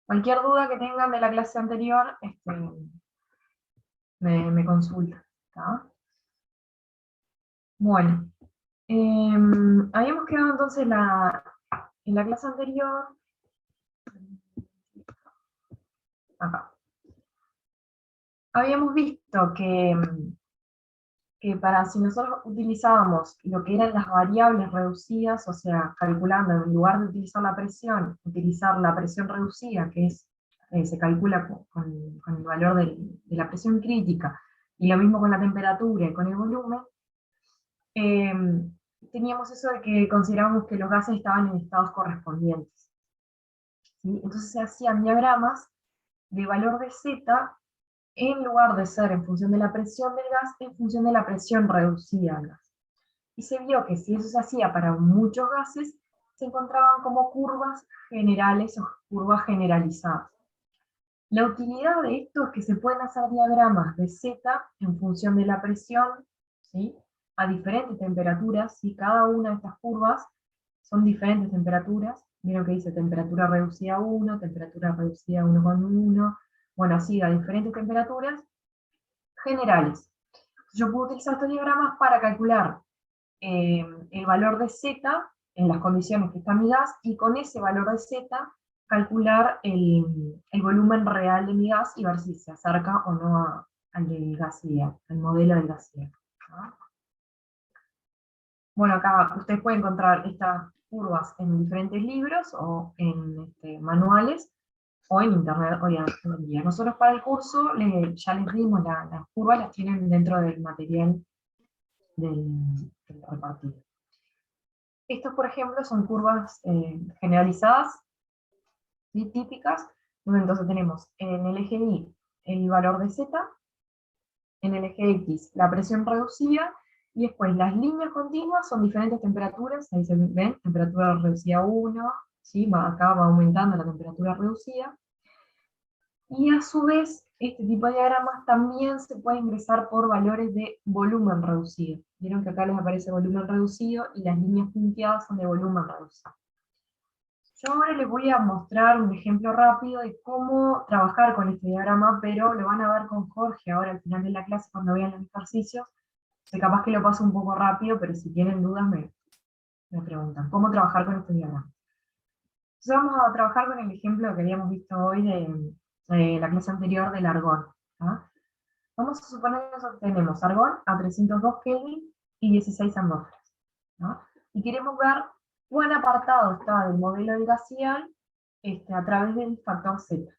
Cualquier duda que tengan de la clase anterior, me consultan. ¿Tá? Bueno, habíamos quedado entonces en la clase anterior, acá. Habíamos visto que para si nosotros utilizábamos lo que eran las variables reducidas, o sea, calculando, en lugar de utilizar la presión, utilizar la presión reducida, que es, se calcula con el valor de la presión crítica, y lo mismo con la temperatura y con el volumen, teníamos eso de que considerábamos que los gases estaban en estados correspondientes. ¿Sí? Entonces se hacían diagramas de valor de Z, en lugar de ser en función de la presión del gas, en función de la presión reducida del gas. Y se vio que si eso se hacía para muchos gases, se encontraban como curvas generales o curvas generalizadas. La utilidad de esto es que se pueden hacer diagramas de Z en función de la presión, ¿sí? A diferentes temperaturas, y cada una de estas curvas son diferentes temperaturas. Vieron que dice temperatura reducida a 1, temperatura reducida a 1,1, bueno, así a diferentes temperaturas generales. Yo puedo utilizar estos diagramas para calcular el valor de Z en las condiciones que está mi gas, y con ese valor de Z calcular el volumen real de mi gas y ver si se acerca o no al del gas ideal, al modelo del gas ideal. ¿No? Bueno, acá ustedes pueden encontrar estas curvas en diferentes libros o en manuales o en internet hoy en día. Nosotros para el curso ya les dimos las curvas, las tienen dentro del material del repartido. Estos, por ejemplo, son curvas generalizadas, ¿sí? Típicas, donde entonces tenemos en el eje Y el valor de Z, en el eje X la presión reducida, y después las líneas continuas son diferentes temperaturas, ahí se ven, temperatura reducida 1, ¿sí? Acá va aumentando la temperatura reducida, y a su vez este tipo de diagramas también se puede ingresar por valores de volumen reducido. Vieron que acá les aparece volumen reducido y las líneas punteadas son de volumen reducido. Yo ahora les voy a mostrar un ejemplo rápido de cómo trabajar con este diagrama, pero lo van a ver con Jorge ahora al final de la clase cuando vean los ejercicios. Capaz que lo paso un poco rápido, pero si tienen dudas me preguntan. ¿Cómo trabajar con este diagrama? Entonces vamos a trabajar con el ejemplo que habíamos visto hoy de la clase anterior del argón. ¿Ah? Vamos a suponer que nosotros tenemos argón a 302 Kelvin y 16 atmósferas. ¿No? Y queremos ver cuán apartado está del modelo del gas ideal a través del factor Z.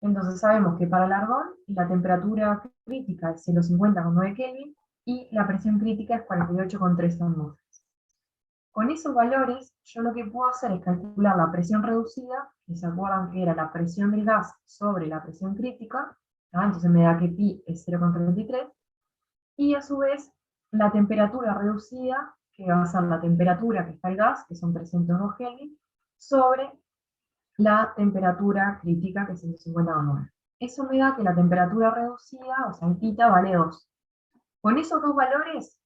Entonces sabemos que para el argón la temperatura crítica es 150,9 Kelvin y la presión crítica es 48,3 atmósferas. Con esos valores, yo lo que puedo hacer es calcular la presión reducida, que se acuerdan que era la presión del gas sobre la presión crítica, entonces me da que pi es 0,33, y a su vez la temperatura reducida, que va a ser la temperatura que está el gas, que son 302 Kelvin, sobre la temperatura crítica, que es 150,9. Eso me da que la temperatura reducida, o sea, el θ, vale 2. Con esos dos valores,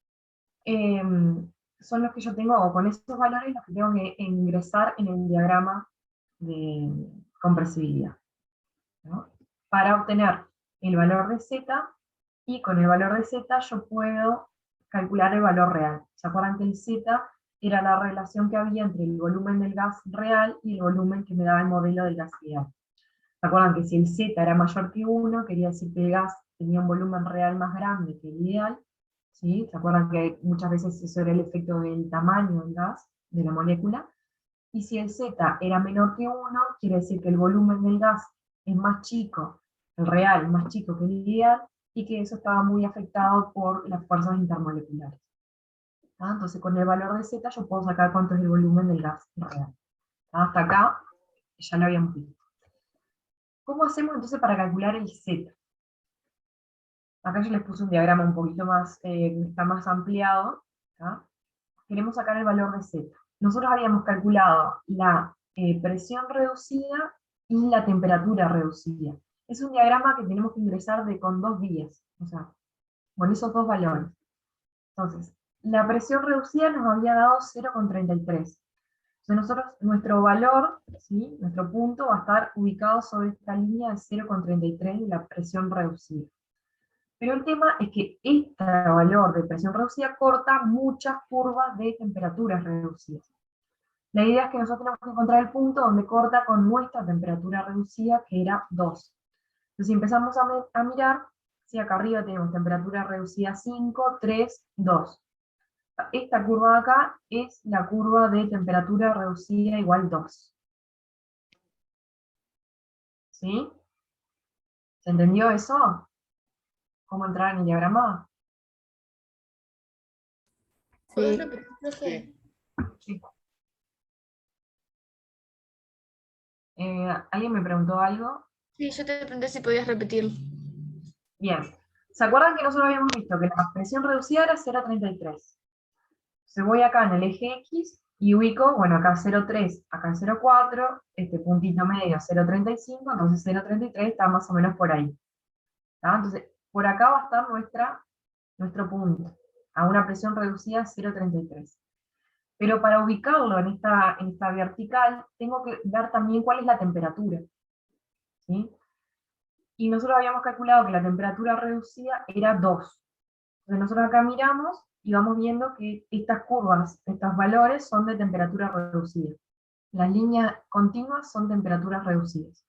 son los que yo tengo, o con esos valores los que tengo que ingresar en el diagrama de compresibilidad, ¿no? Para obtener el valor de Z, y con el valor de Z yo puedo calcular el valor real. ¿Se acuerdan que el Z era la relación que había entre el volumen del gas real y el volumen que me daba el modelo del gas ideal? ¿Se acuerdan que si el Z era mayor que 1, quería decir que el gas tenía un volumen real más grande que el ideal? ¿Sí? ¿Se acuerdan que muchas veces eso era el efecto del tamaño del gas, de la molécula? Y si el Z era menor que 1, quiere decir que el volumen del gas es más chico, el real es más chico que el ideal, y que eso estaba muy afectado por las fuerzas intermoleculares. Entonces con el valor de Z yo puedo sacar cuánto es el volumen del gas real. Hasta acá ya lo habíamos visto. ¿Cómo hacemos entonces para calcular el Z? Acá yo les puse un diagrama un poquito más, está más ampliado. ¿Tá? Queremos sacar el valor de Z. Nosotros habíamos calculado la presión reducida y la temperatura reducida. Es un diagrama que tenemos que ingresar con dos vías, o sea, con esos dos valores. Entonces, la presión reducida nos había dado 0,33. Entonces nuestro valor, ¿sí? Nuestro punto va a estar ubicado sobre esta línea de 0,33 de la presión reducida. Pero el tema es que este valor de presión reducida corta muchas curvas de temperaturas reducidas. La idea es que nosotros tenemos que encontrar el punto donde corta con nuestra temperatura reducida, que era 2. Entonces si empezamos a mirar, si acá arriba tenemos temperatura reducida 5, 3, 2. Esta curva de acá es la curva de temperatura reducida igual 2. ¿Sí? ¿Se entendió eso? ¿Cómo entrar en el diagrama? ¿Puedes Sí. repetir, profe? Sí. ¿Alguien me preguntó algo? Sí, yo te pregunté si podías repetir. Bien. ¿Se acuerdan que nosotros habíamos visto que la presión reducida era 0,33? Se voy acá en el eje X y ubico, bueno, acá 0,3, acá 0,4, este puntito medio 0,35, entonces 0,33 está más o menos por ahí. ¿Tá? Entonces, por acá va a estar nuestro punto, a una presión reducida 0,33. Pero para ubicarlo en esta vertical, tengo que ver también cuál es la temperatura. ¿Sí? Y nosotros habíamos calculado que la temperatura reducida era 2. Entonces nosotros acá miramos y vamos viendo que estas curvas, estos valores son de temperatura reducida. Las líneas continuas son temperaturas reducidas.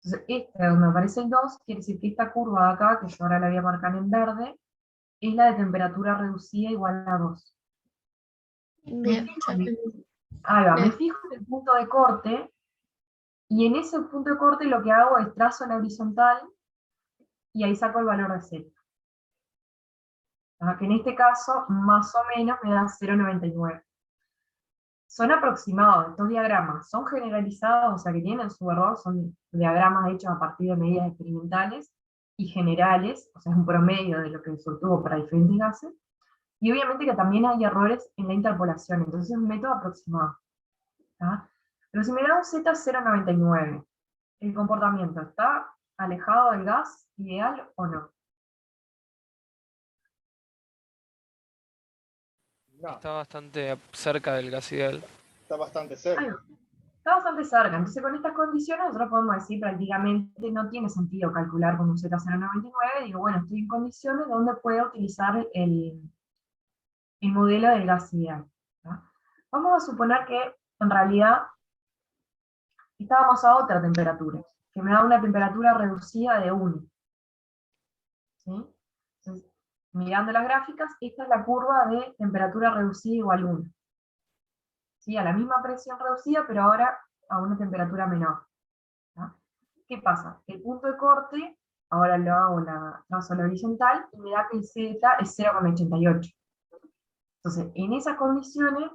Entonces este donde aparece el 2 quiere decir que esta curva de acá, que yo ahora la voy a marcar en verde, es la de temperatura reducida igual a 2. Me Bien, fijo ya entendí. ahí va, me Bien. fijo en el punto de corte, y en ese punto de corte lo que hago es trazo en horizontal, y ahí saco el valor de Z. Que en este caso, más o menos, me da 0,99. Son aproximados estos diagramas, son generalizados, o sea que tienen su error, son diagramas hechos a partir de medidas experimentales y generales, o sea es un promedio de lo que se obtuvo para diferentes gases, y obviamente que también hay errores en la interpolación, entonces es un método aproximado. ¿Tá? Pero si me da un Z 0,99, ¿el comportamiento está alejado del gas ideal o no? No, Está bastante cerca del gas ideal. está bastante Ahí cerca. va. Está bastante cerca, entonces con estas condiciones nosotros podemos decir prácticamente no tiene sentido calcular con un Z0,99, digo, bueno, estoy en condiciones donde puedo utilizar el modelo del gas ideal. ¿No? Vamos a suponer que en realidad estábamos a otra temperatura, que me da una temperatura reducida de 1. ¿Sí? Entonces, mirando las gráficas, esta es la curva de temperatura reducida igual 1. ¿Sí? A la misma presión reducida, pero ahora a una temperatura menor. ¿No? ¿Qué pasa? El punto de corte, ahora lo hago la trazo a la horizontal, y me da que el Z es 0,88. Entonces, en esas condiciones,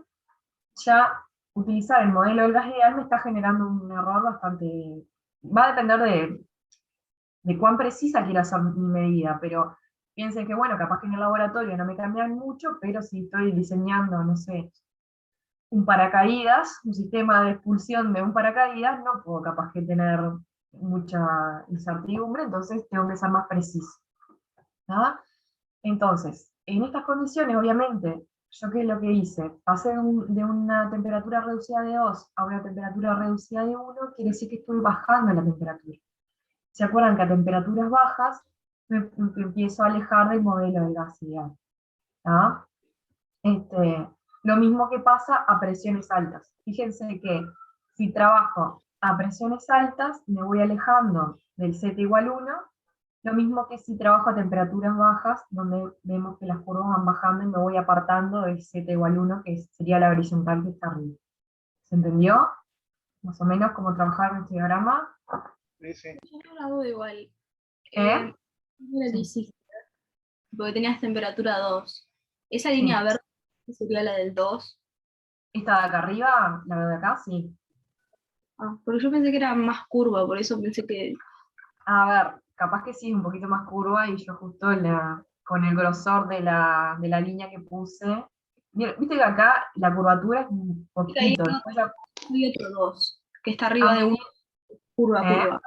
ya utilizar el modelo del gas ideal me está generando un error bastante... Va a depender de cuán precisa quiera ser mi medida, pero piensen que, bueno, capaz que en el laboratorio no me cambian mucho, pero si estoy diseñando, no sé, un paracaídas, un sistema de expulsión de un paracaídas, no puedo capaz que tener mucha incertidumbre, entonces tengo que ser más preciso. ¿No? Entonces, en estas condiciones, obviamente, yo qué es lo que hice, pasé de una temperatura reducida de 2 a una temperatura reducida de 1, quiere decir que estoy bajando la temperatura. ¿Se acuerdan que a temperaturas bajas me empiezo a alejar del modelo del gas ideal? ¿Ah? Lo mismo que pasa a presiones altas. Fíjense que si trabajo a presiones altas, me voy alejando del Z igual 1, lo mismo que si trabajo a temperaturas bajas, donde vemos que las curvas van bajando y me voy apartando del Z igual 1, que sería la horizontal que está arriba. ¿Se entendió? Más o menos cómo trabajar en este diagrama. Sí, sí. Yo tengo una duda igual. ¿Eh? ¿Cómo lo Sí. hiciste? Porque tenías temperatura 2. Esa Sí. línea verde sería la del 2. Esta de acá arriba, la de acá, sí. Ah, porque yo pensé que era más curva, por eso pensé que... A ver, capaz que sí, es un poquito más curva y yo justo con el grosor de la línea que puse. Mira, viste que acá la curvatura es un Ahí poquito. Después hay otro 2, que está arriba de uno, curva, ¿eh? curva.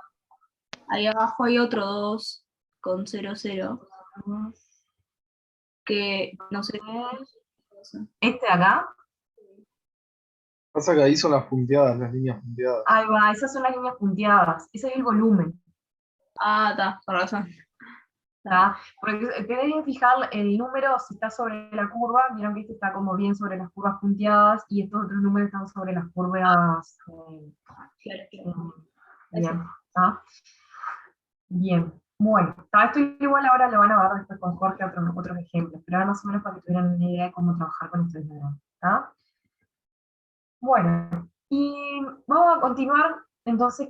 Ahí abajo hay otro 2 con 0, 0, que no sé, Este de acá, Pasa que ahí son las punteadas, las líneas punteadas. ahí va, esas son las líneas punteadas, ese es el volumen. Ah, está, con razón. ¿Tá? Porque tenés que fijar el número si está sobre la curva, vieron que este está como bien sobre las curvas punteadas y estos otros números están sobre las curvas Claro, claro. bien, ¿tá? Bien, bueno, tá, esto igual ahora lo van a ver después con Jorge otros ejemplos, pero ahora más o menos para que tuvieran una idea de cómo trabajar con estos diagramas, ¿tá? Bueno, y vamos a continuar entonces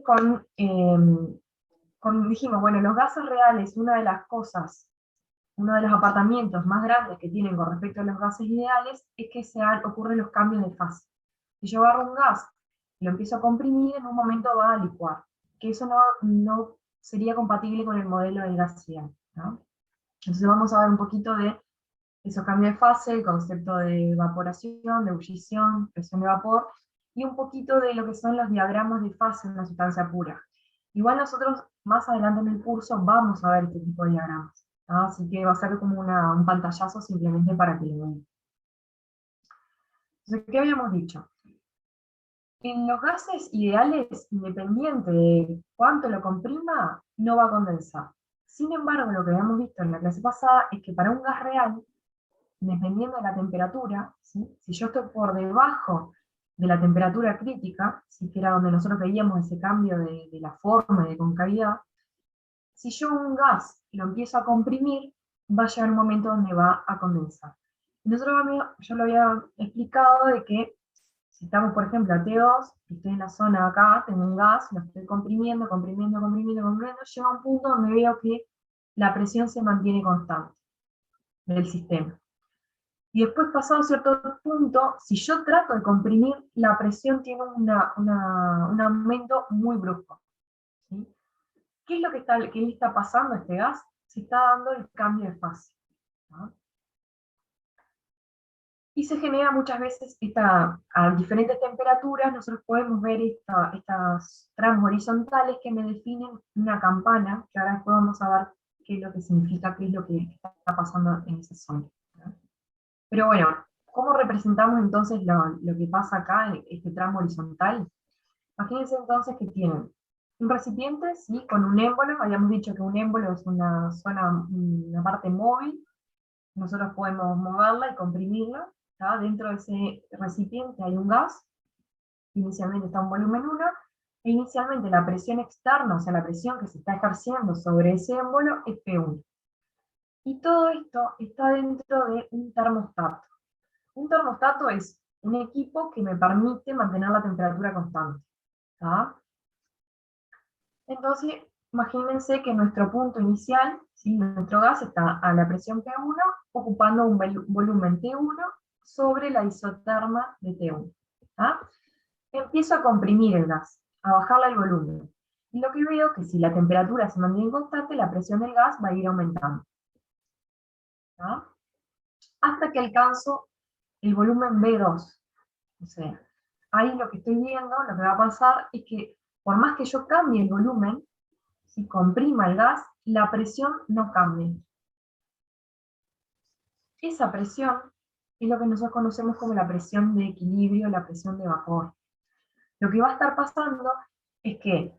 dijimos, bueno, los gases reales, una de las cosas, uno de los apartamientos más grandes que tienen con respecto a los gases ideales es que ocurren los cambios de fase. Si yo agarro un gas y lo empiezo a comprimir, en un momento va a licuar, que eso no sería compatible con el modelo del gas ideal, ¿no? Entonces vamos a ver un poquito de esos cambios de fase, el concepto de evaporación, de ebullición, presión de vapor, y un poquito de lo que son los diagramas de fase en una sustancia pura. Igual nosotros más adelante en el curso vamos a ver este tipo de diagramas, ¿no? Así que va a ser como un pantallazo simplemente para que lo vean. Entonces, ¿qué habíamos dicho? En los gases ideales, independiente de cuánto lo comprima, no va a condensar. Sin embargo, lo que habíamos visto en la clase pasada es que para un gas real, dependiendo de la temperatura, ¿sí? Si yo estoy por debajo de la temperatura crítica, ¿sí? Que era donde nosotros veíamos ese cambio de la forma y de concavidad, si yo un gas lo empiezo a comprimir, va a llegar un momento donde va a condensar. Yo lo había explicado de que si estamos, por ejemplo, a T2, estoy en la zona acá, tengo un gas, lo estoy comprimiendo, llega un punto donde veo que la presión se mantiene constante del sistema. Y después, pasado cierto punto, si yo trato de comprimir, la presión tiene un aumento muy brusco, ¿sí? ¿Qué es lo que le está pasando a este gas? Se está dando el cambio de fase, ¿no? Y se genera muchas veces, a diferentes temperaturas, nosotros podemos ver estas tramos horizontales que me definen una campana, que ahora después vamos a ver qué es lo que significa, qué es lo que está pasando en esa zona, ¿no? Pero bueno, ¿cómo representamos entonces lo que pasa acá en este tramo horizontal? Imagínense entonces que tienen un recipiente, ¿sí? Con un émbolo, habíamos dicho que un émbolo es una zona, una parte móvil, nosotros podemos moverla y comprimirla, ¿tá? Dentro de ese recipiente hay un gas, inicialmente está un volumen 1, e inicialmente la presión externa, o sea, la presión que se está ejerciendo sobre ese émbolo es P1. Y todo esto está dentro de un termostato. Un termostato es un equipo que me permite mantener la temperatura constante, ¿tá? Entonces, imagínense que nuestro punto inicial, ¿sí? Nuestro gas está a la presión P1, ocupando un volumen T1 sobre la isoterma de T1. ¿Tá? Empiezo a comprimir el gas, a bajarle el volumen. Y lo que veo es que si la temperatura se mantiene constante, la presión del gas va a ir aumentando, ¿tá? Hasta que alcanzo el volumen B2. O sea, ahí lo que estoy viendo, lo que va a pasar es que por más que yo cambie el volumen, si comprima el gas, la presión no cambia. Esa presión es lo que nosotros conocemos como la presión de equilibrio, la presión de vapor. Lo que va a estar pasando es que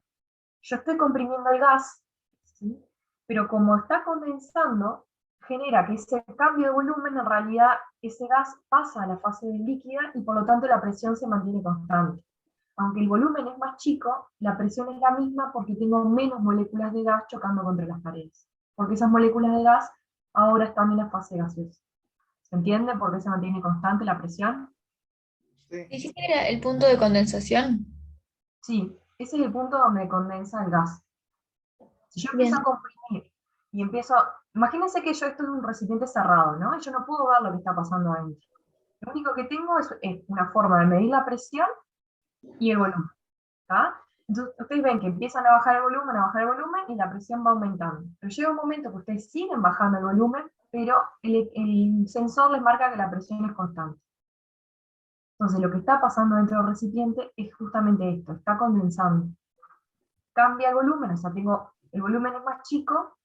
yo estoy comprimiendo el gas, ¿sí? Pero como está condensando, genera que ese cambio de volumen, en realidad ese gas pasa a la fase de líquida y por lo tanto la presión se mantiene constante. Aunque el volumen es más chico, la presión es la misma porque tengo menos moléculas de gas chocando contra las paredes. Porque esas moléculas de gas ahora están en la fase gaseosa. ¿Se entiende por qué se mantiene constante la presión? Sí. ¿Dijiste que era el punto de condensación? Sí, ese es el punto donde condensa el gas. Si yo empiezo Bien. a comprimir y imagínense que esto es un recipiente cerrado, ¿no? Y yo no puedo ver lo que está pasando adentro. Lo único que tengo es una forma de medir la presión y el volumen, ¿tá? Entonces ustedes ven que empiezan a bajar el volumen y la presión va aumentando. Pero llega un momento que ustedes siguen bajando el volumen, pero el sensor les marca que la presión es constante. Entonces lo que está pasando dentro del recipiente es justamente esto, está condensando. Cambia el volumen, o sea, el volumen es más chico,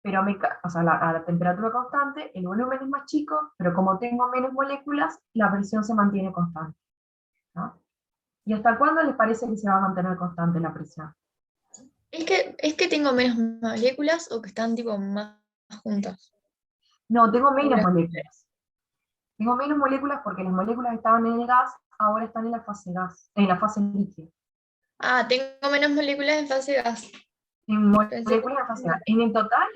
pero o sea, a la temperatura constante, el volumen es más chico, pero como tengo menos moléculas, la presión se mantiene constante, ¿no? ¿Y hasta cuándo les parece que se va a mantener constante la presión? Es que tengo menos moléculas o que están tipo más juntas. No, tengo menos Ahora, moléculas. Tengo menos moléculas porque las moléculas estaban en el gas, ahora están en la fase gas, en la fase líquida. tengo menos moléculas en fase gas. En Pensé moléculas en fase gas. En el total,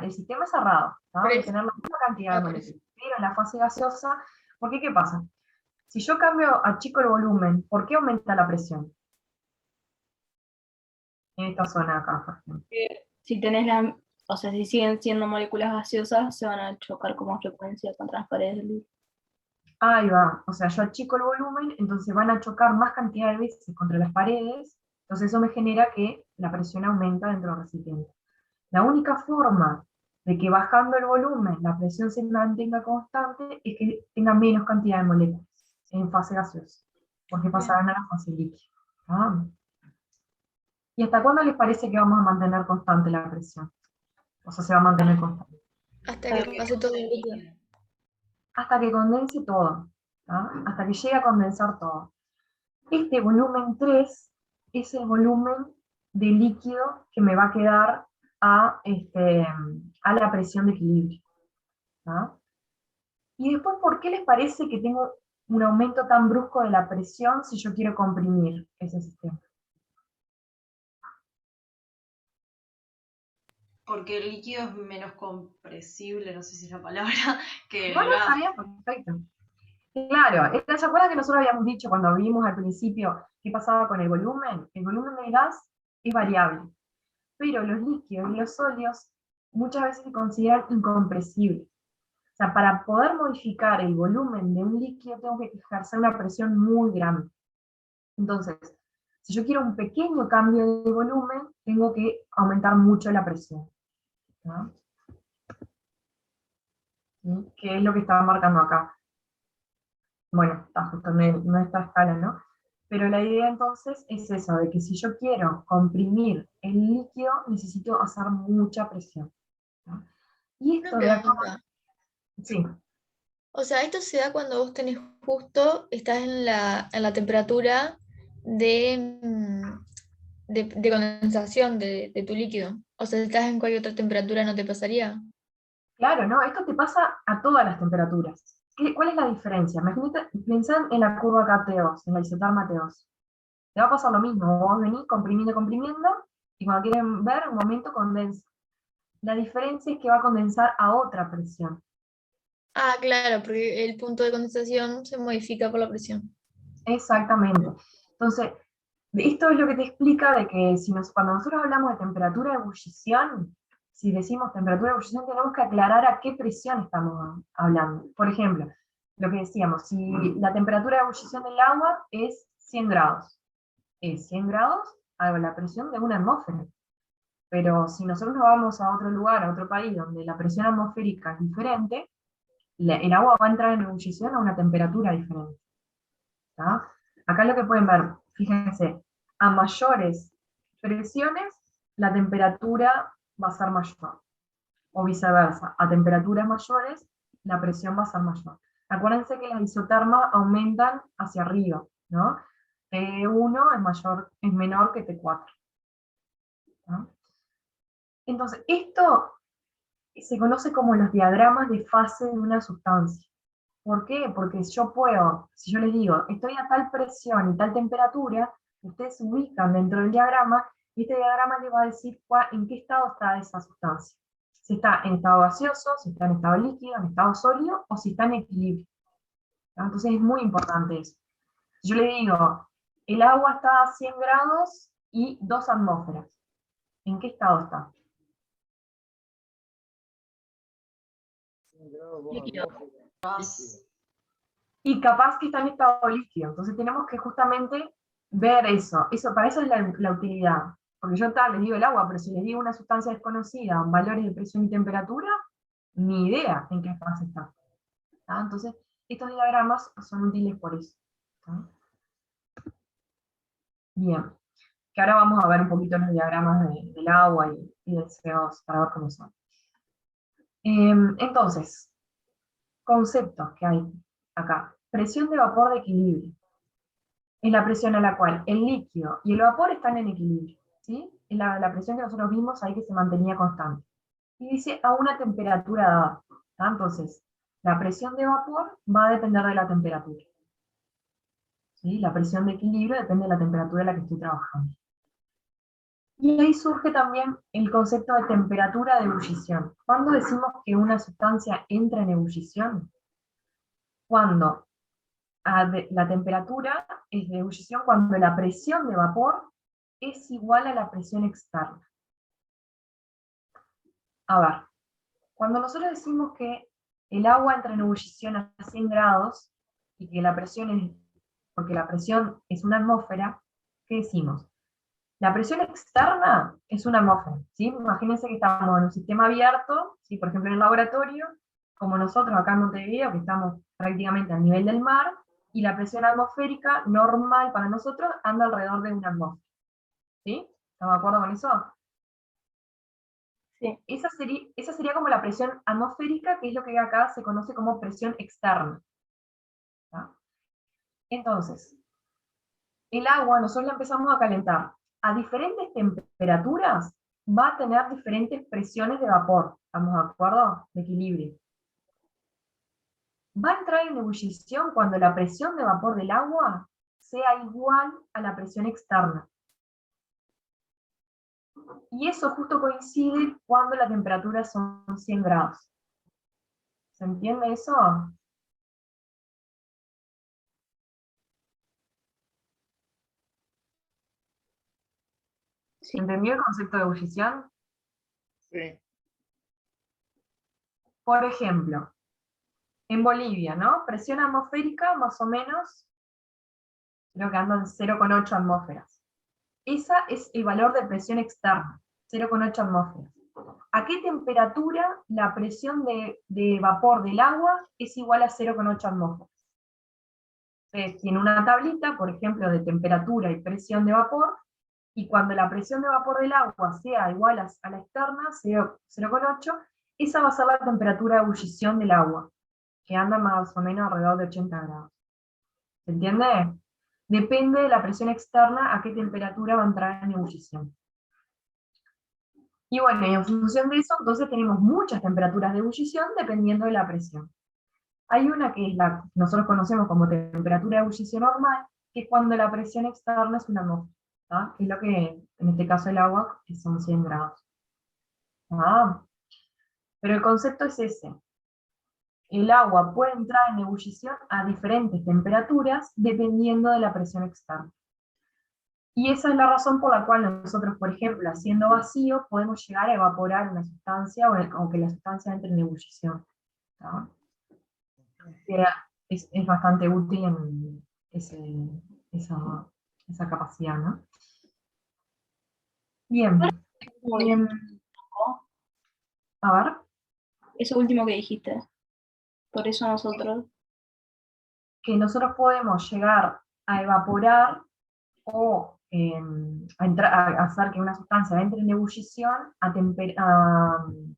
el sistema es cerrado, ¿no? por De eso. tener la misma cantidad de Por eso. moléculas. Pero en la fase gaseosa, ¿por qué? ¿Qué pasa? Si yo cambio, achico el volumen, ¿por qué aumenta la presión? En esta zona de acá, por ejemplo. Si tenés o sea, si siguen siendo moléculas gaseosas, se van a chocar con más frecuencia contra las paredes del vidrio. Ahí va, o sea, yo achico el volumen, entonces van a chocar más cantidad de veces contra las paredes, entonces eso me genera que la presión aumenta dentro del recipiente. La única forma de que bajando el volumen la presión se mantenga constante es que tenga menos cantidad de moléculas en fase gaseosa, porque Bien. pasarán a la fase líquida. ¿Ah? ¿Y hasta cuándo les parece que vamos a mantener constante la presión? O sea, se va a mantener constante. Hasta que pase todo el líquido. Hasta que condense todo, ¿ah? Hasta que llegue a condensar todo. Este volumen 3 es el volumen de líquido que me va a quedar a la presión de equilibrio. ¿Ah? Y después, ¿por qué les parece que tengo un aumento tan brusco de la presión si yo quiero comprimir ese sistema? Porque el líquido es menos compresible, no sé si es la palabra, que No, el no, está gas. bien, perfecto. Claro, ¿se acuerdan que nosotros habíamos dicho cuando vimos al principio qué pasaba con el volumen? El volumen del gas es variable, pero los líquidos y los sólidos muchas veces se consideran incompresibles. O sea, para poder modificar el volumen de un líquido tengo que ejercer una presión muy grande. Entonces, si yo quiero un pequeño cambio de volumen, tengo que aumentar mucho la presión, ¿no? ¿Sí? ¿Qué es lo que estaba marcando acá? Bueno, está justo en esta escala, ¿no? Pero la idea entonces es eso, de que si yo quiero comprimir el líquido, necesito hacer mucha presión, ¿no? Y Una esto de acá, pregunta. sí, O sea, esto se da cuando vos tenés justo, estás en la temperatura de, de condensación de tu líquido. O sea, si estás en cualquier otra temperatura, ¿no te pasaría? claro, ¿no? Esto te pasa a todas las temperaturas. ¿Cuál es la diferencia? Imagínate, pensá en la curva K-Teos, en la isoterma Teos. Te va a pasar lo mismo, vos venís comprimiendo, comprimiendo, y cuando quieren ver, un momento condensa. La diferencia es que va a condensar a otra presión. Claro, porque el punto de condensación se modifica por la presión. Exactamente. Entonces, esto es lo que te explica de que cuando nosotros hablamos de temperatura de ebullición, si decimos temperatura de ebullición, tenemos que aclarar a qué presión estamos hablando. Por ejemplo, lo que decíamos, si la temperatura de ebullición del agua es 100 grados, es 100 grados a la presión de una atmósfera. Pero si nosotros nos vamos a otro lugar, a otro país, donde la presión atmosférica es diferente, el agua va a entrar en ebullición a una temperatura diferente. ¿Tá? Acá lo que pueden ver, fíjense, a mayores presiones, la temperatura va a ser mayor. O viceversa, a temperaturas mayores, la presión va a ser mayor. Acuérdense que las isotermas aumentan hacia arriba, ¿no? T1 es menor que T4. ¿No? Entonces, esto se conoce como los diagramas de fase de una sustancia. ¿Por qué? Porque yo puedo, si yo les digo, estoy a tal presión y tal temperatura, ustedes se ubican dentro del diagrama, y este diagrama les va a decir en qué estado está esa sustancia. Si está en estado gaseoso, si está en estado líquido, en estado sólido, o si está en equilibrio. ¿No? Entonces es muy importante eso. Si yo le digo, el agua está a 100 grados y 2 atmósferas, ¿en qué estado está? Líquido. Y capaz que está en estado líquido. Entonces tenemos que justamente ver eso. Para eso es la utilidad. Porque yo les digo el agua, pero si les digo una sustancia desconocida, valores de presión y temperatura, ni idea en qué fase está. ¿Tá? Entonces, estos diagramas son útiles por eso. ¿Tá? Bien. Que ahora vamos a ver un poquito los diagramas del agua y del CO2 para ver cómo son. Entonces, conceptos que hay acá. Presión de vapor de equilibrio. Es la presión a la cual el líquido y el vapor están en equilibrio, ¿sí? Es la presión que nosotros vimos ahí que se mantenía constante. Y dice a una temperatura dada. ¿Tá? Entonces, la presión de vapor va a depender de la temperatura. ¿Sí? La presión de equilibrio depende de la temperatura a la que estoy trabajando. Y ahí surge también el concepto de temperatura de ebullición. ¿Cuándo decimos que una sustancia entra en ebullición? Cuando la temperatura es de ebullición cuando la presión de vapor es igual a la presión externa. A ver, cuando nosotros decimos que el agua entra en ebullición a 100 grados y que la presión es, porque la presión es una atmósfera, ¿qué decimos? La presión externa es una atmósfera, ¿sí? Imagínense que estamos en un sistema abierto, ¿sí? Por ejemplo en el laboratorio, como nosotros acá en Montevideo, que estamos prácticamente al nivel del mar, y la presión atmosférica normal para nosotros anda alrededor de una atmósfera. ¿Sí? ¿Estamos de acuerdo con eso? Sí. Esa sería como la presión atmosférica, que es lo que acá se conoce como presión externa. ¿Tá? Entonces, el agua nosotros la empezamos a calentar. A diferentes temperaturas va a tener diferentes presiones de vapor. ¿Estamos de acuerdo? De equilibrio. Va a entrar en ebullición cuando la presión de vapor del agua sea igual a la presión externa. Y eso justo coincide cuando la temperatura son 100 grados. ¿Se entiende eso? Sí. ¿Entendió el concepto de ebullición? Sí. Por ejemplo, en Bolivia, ¿no? Presión atmosférica más o menos, creo que andan 0,8 atmósferas. Esa es el valor de presión externa, 0,8 atmósferas. ¿A qué temperatura la presión de vapor del agua es igual a 0,8 atmósferas? Entonces, tiene una tablita, por ejemplo, de temperatura y presión de vapor, y cuando la presión de vapor del agua sea igual a la externa, 0,8, esa va a ser la temperatura de ebullición del agua, que anda más o menos alrededor de 80 grados. ¿Se entiende? Depende de la presión externa a qué temperatura va a entrar en ebullición. Y bueno, y en función de eso, entonces tenemos muchas temperaturas de ebullición dependiendo de la presión. Hay una que es la que nosotros conocemos como temperatura de ebullición normal, que es cuando la presión externa es una atmósfera, ¿tá? Que es lo que, en este caso el agua, que son 100 grados. ¿Tá? Pero el concepto es ese. El agua puede entrar en ebullición a diferentes temperaturas dependiendo de la presión externa. Y esa es la razón por la cual nosotros, por ejemplo, haciendo vacío, podemos llegar a evaporar una sustancia o que la sustancia entre en ebullición. ¿Tá? Es bastante útil en esa capacidad, ¿no? Bien, bien. A ver, Eso último que dijiste. Por eso nosotros. que nosotros podemos llegar a evaporar o a hacer que una sustancia entre en ebullición a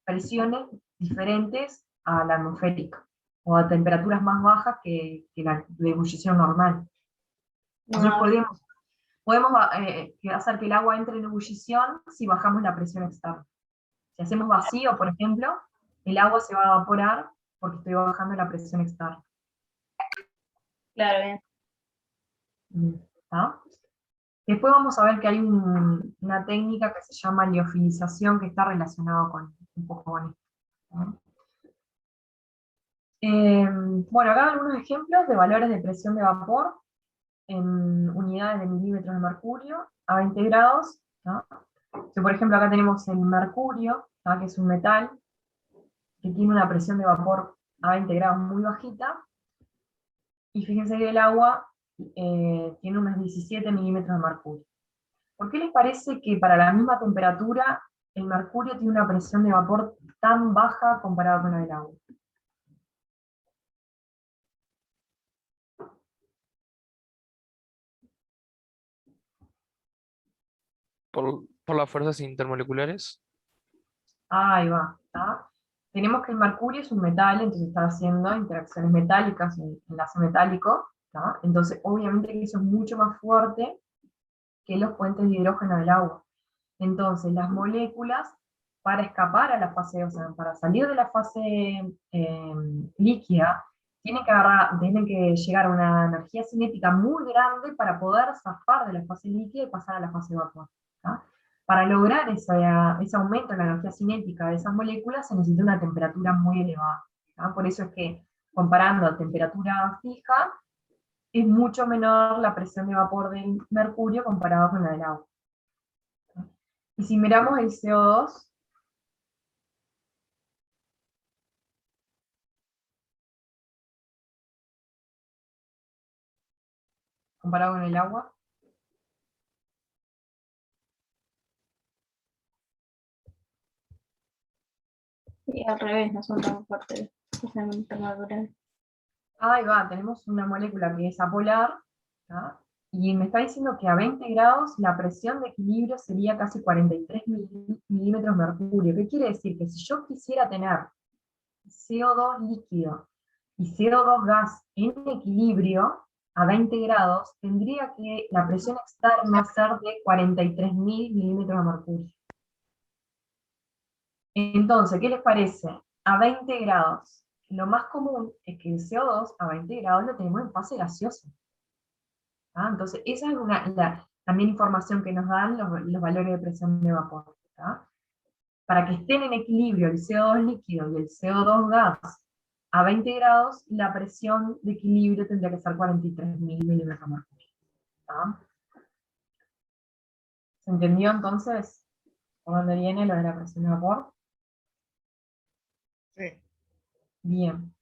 presiones diferentes a la atmosférica, o a temperaturas más bajas que la de ebullición normal. Nosotros podemos hacer que el agua entre en ebullición si bajamos la presión externa. Si hacemos vacío, por ejemplo, el agua se va a evaporar porque estoy bajando la presión externa. Claro, bien. ¿Está? Después vamos a ver que hay una técnica que se llama liofilización que está relacionada con un poco con esto, ¿no? Bueno, acá algunos ejemplos de valores de presión de vapor en unidades de milímetros de mercurio a 20 grados, ¿no? Por ejemplo, acá tenemos el mercurio, ¿no? Que es un metal que tiene una presión de vapor a 20 grados muy bajita, y fíjense que el agua tiene unos 17 milímetros de mercurio. ¿Por qué les parece que para la misma temperatura el mercurio tiene una presión de vapor tan baja comparado con la del agua? Por las fuerzas intermoleculares. Ahí va, ¿tá? tenemos que el mercurio es un metal, entonces está haciendo interacciones metálicas, un enlace metálico, ¿tá? Entonces obviamente que eso es mucho más fuerte que los puentes de hidrógeno del agua. Entonces las moléculas, para escapar a la fase, o sea, para salir de la fase líquida, tienen que llegar a una energía cinética muy grande para poder zafar de la fase líquida y pasar a la fase vapor, ¿tá? Para lograr ese aumento en la energía cinética de esas moléculas se necesita una temperatura muy elevada, ¿tá? Por eso es que, comparando a temperatura fija, es mucho menor la presión de vapor del mercurio comparado con la del agua. Y si miramos el CO2, comparado con el agua, Y al revés, no son tan fuertes. Es en temperatura. ahí va, tenemos una molécula que es apolar, ¿tá? Y me está diciendo que a 20 grados la presión de equilibrio sería casi 43 milímetros de mercurio. ¿Qué quiere decir? Que si yo quisiera tener CO2 líquido y CO2 gas en equilibrio a 20 grados, tendría que la presión externa ser de 43.000 milímetros de mercurio. Entonces, ¿qué les parece? A 20 grados, lo más común es que el CO2 a 20 grados lo tenemos en fase gaseosa. ¿Ah? Entonces, esa es también información que nos dan los valores de presión de vapor. ¿Tá? Para que estén en equilibrio el CO2 líquido y el CO2 gas a 20 grados, la presión de equilibrio tendría que ser 43.000 milímetros de mercurio. ¿Tá? ¿Se entendió entonces por dónde viene lo de la presión de vapor? Sí. Bien.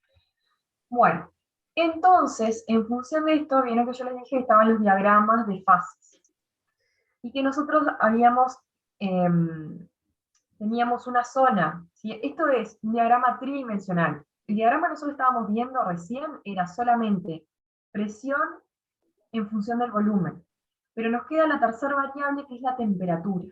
Bueno, entonces, en función de esto, vieron que yo les dije que estaban los diagramas de fases. Y que nosotros teníamos una zona, ¿sí? Esto es un diagrama tridimensional. El diagrama que nosotros estábamos viendo recién era solamente presión en función del volumen. Pero nos queda la tercera variable, que es la temperatura.